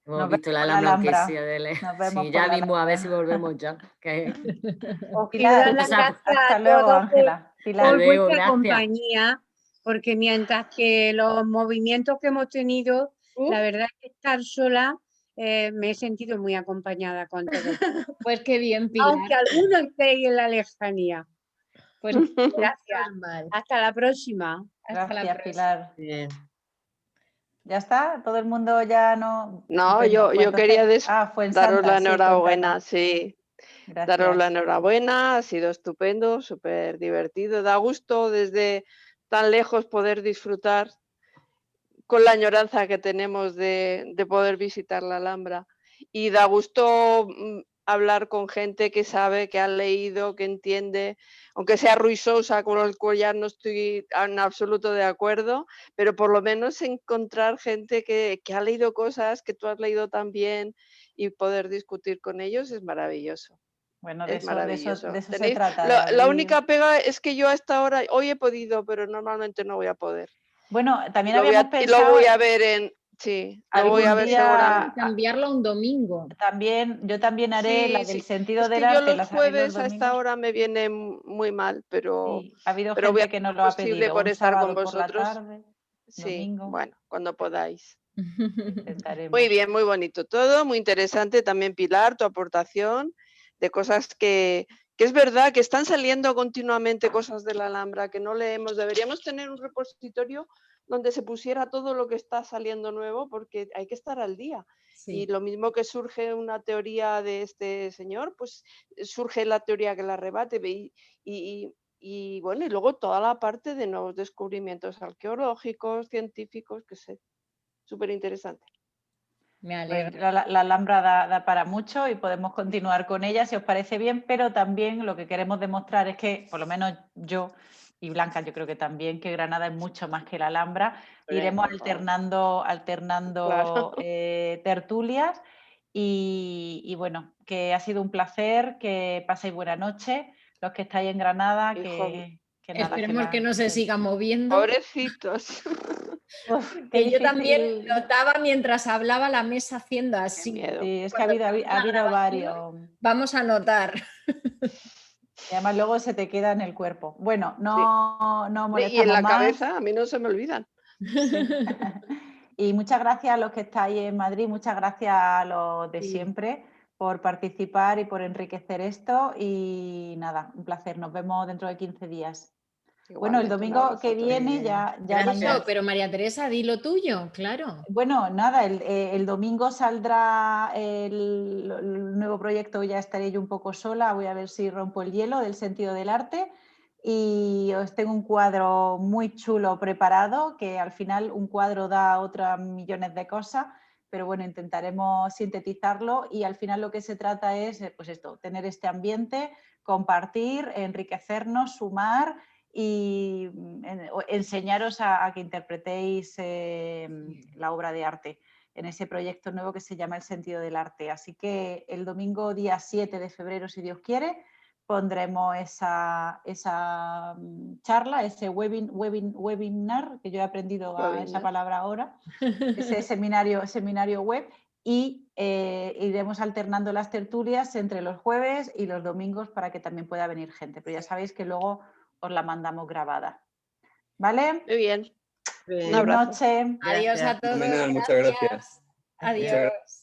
Hemos Nos visto vemos la por la Alhambra, aunque Alhambra. sea de Nos vemos sí, por ya la mismo a ver si Alhambra. volvemos ya. Que... Y dar Pilar, las O sea, gracias hasta a luego, todos Ángela. hasta Pilar. por luego, vuestra gracias. compañía, porque mientras que los movimientos que hemos tenido, la verdad es que estar sola me he sentido muy acompañada con todos. Pues qué bien, Pilar. Aunque algunos estéis en la lejanía. Pues Gracias. mal. Hasta la próxima. Hasta la Gracias, próxima. Pilar. Bien. ¿Ya está? ¿Todo el mundo ya no? No, Estupendo. Pues yo quería entonces... fue en daros la Santa, sí, enhorabuena, cuéntanos. sí. Daros la Gracias. enhorabuena, ha sido estupendo, súper divertido. Da gusto desde tan lejos poder disfrutar con la añoranza que tenemos de poder visitar la Alhambra. Y da gusto hablar con gente que sabe, que ha leído, que entiende, aunque sea Ruiz Sousa, con el cual ya no estoy en absoluto de acuerdo, pero por lo menos encontrar gente que ha leído cosas que tú has leído también y poder discutir con ellos es maravilloso. Bueno, Es maravilloso. de eso se Tenéis, trata, de la abrir... única pega es que yo hasta ahora, hoy he podido, pero normalmente no voy a poder. Bueno, también Y habíamos lo pensado voy a ver en... Sí, lo voy a algún ver día seguramente. Cambiarlo a un domingo. también, yo también haré la Sí, del sí. sentido Es del que yo arte, los las haré los jueves a esta domingos. hora me viene muy mal, pero Sí, ha habido voy a gente hacer que nos lo lo ha posible pedido, por un estar con sábado por la vosotros. tarde, Sí, domingo, bueno, cuando podáis. Muy intentaremos. bien, muy bonito todo, muy interesante también, Pilar, tu aportación de cosas que es verdad que están saliendo continuamente cosas de la Alhambra que no leemos. Deberíamos tener un repositorio donde se pusiera todo lo que está saliendo nuevo porque hay que estar al día. Sí. Y lo mismo que surge una teoría de este señor, pues surge la teoría que la rebate y bueno, y luego toda la parte de nuevos descubrimientos arqueológicos, científicos, que sé, súper interesante. Me Pues alegra. la Alhambra da para mucho y podemos continuar con ella si os parece bien, pero también lo que queremos demostrar es que, por lo menos yo y Blanca, yo creo que también, que Granada es mucho más que la Alhambra. Iremos alternando Claro. tertulias y bueno, que ha sido un placer, que paséis buena noche, los que estáis en Granada, Hijo, que nada, Esperemos que no se siga moviendo. pobrecitos. Uf, qué Que yo también difícil. notaba mientras hablaba la mesa haciendo Qué así. miedo. Sí, es que Cuando ha acabemos la habido grabación, varios. Vamos a notar. Y además luego se te queda en el cuerpo. Bueno, Sí. no Y en molestamos la más. cabeza, a mí no se me olvidan. Sí. Y muchas gracias a los que estáis en Madrid, muchas gracias a los de Sí. siempre por participar y por enriquecer esto. Y nada, un placer. Nos vemos dentro de 15 días. Bueno, el Igualmente, un domingo abrazo que a todos. viene ya Eso, mañana. pero María Teresa, di lo tuyo, claro. Bueno, nada, el domingo saldrá el nuevo proyecto, ya estaré yo un poco sola, voy a ver si rompo el hielo del sentido del arte y os tengo un cuadro muy chulo preparado, que al final un cuadro da otras millones de cosas, pero bueno, intentaremos sintetizarlo y al final lo que se trata es, pues esto, tener este ambiente, compartir, enriquecernos, sumar y enseñaros a que interpretéis la obra de arte en ese proyecto nuevo que se llama El sentido del arte. Así que el domingo día 7 de febrero, si Dios quiere, pondremos esa charla, ese webinar, que yo he aprendido esa palabra ahora, ese seminario web, y iremos alternando las tertulias entre los jueves y los domingos para que también pueda venir gente. Pero ya sabéis que luego os la mandamos grabada. ¿Vale? Muy bien. Un Buenas abrazo. noches. Adiós a todos. Fenomenal, muchas gracias. Adiós. Muchas gracias.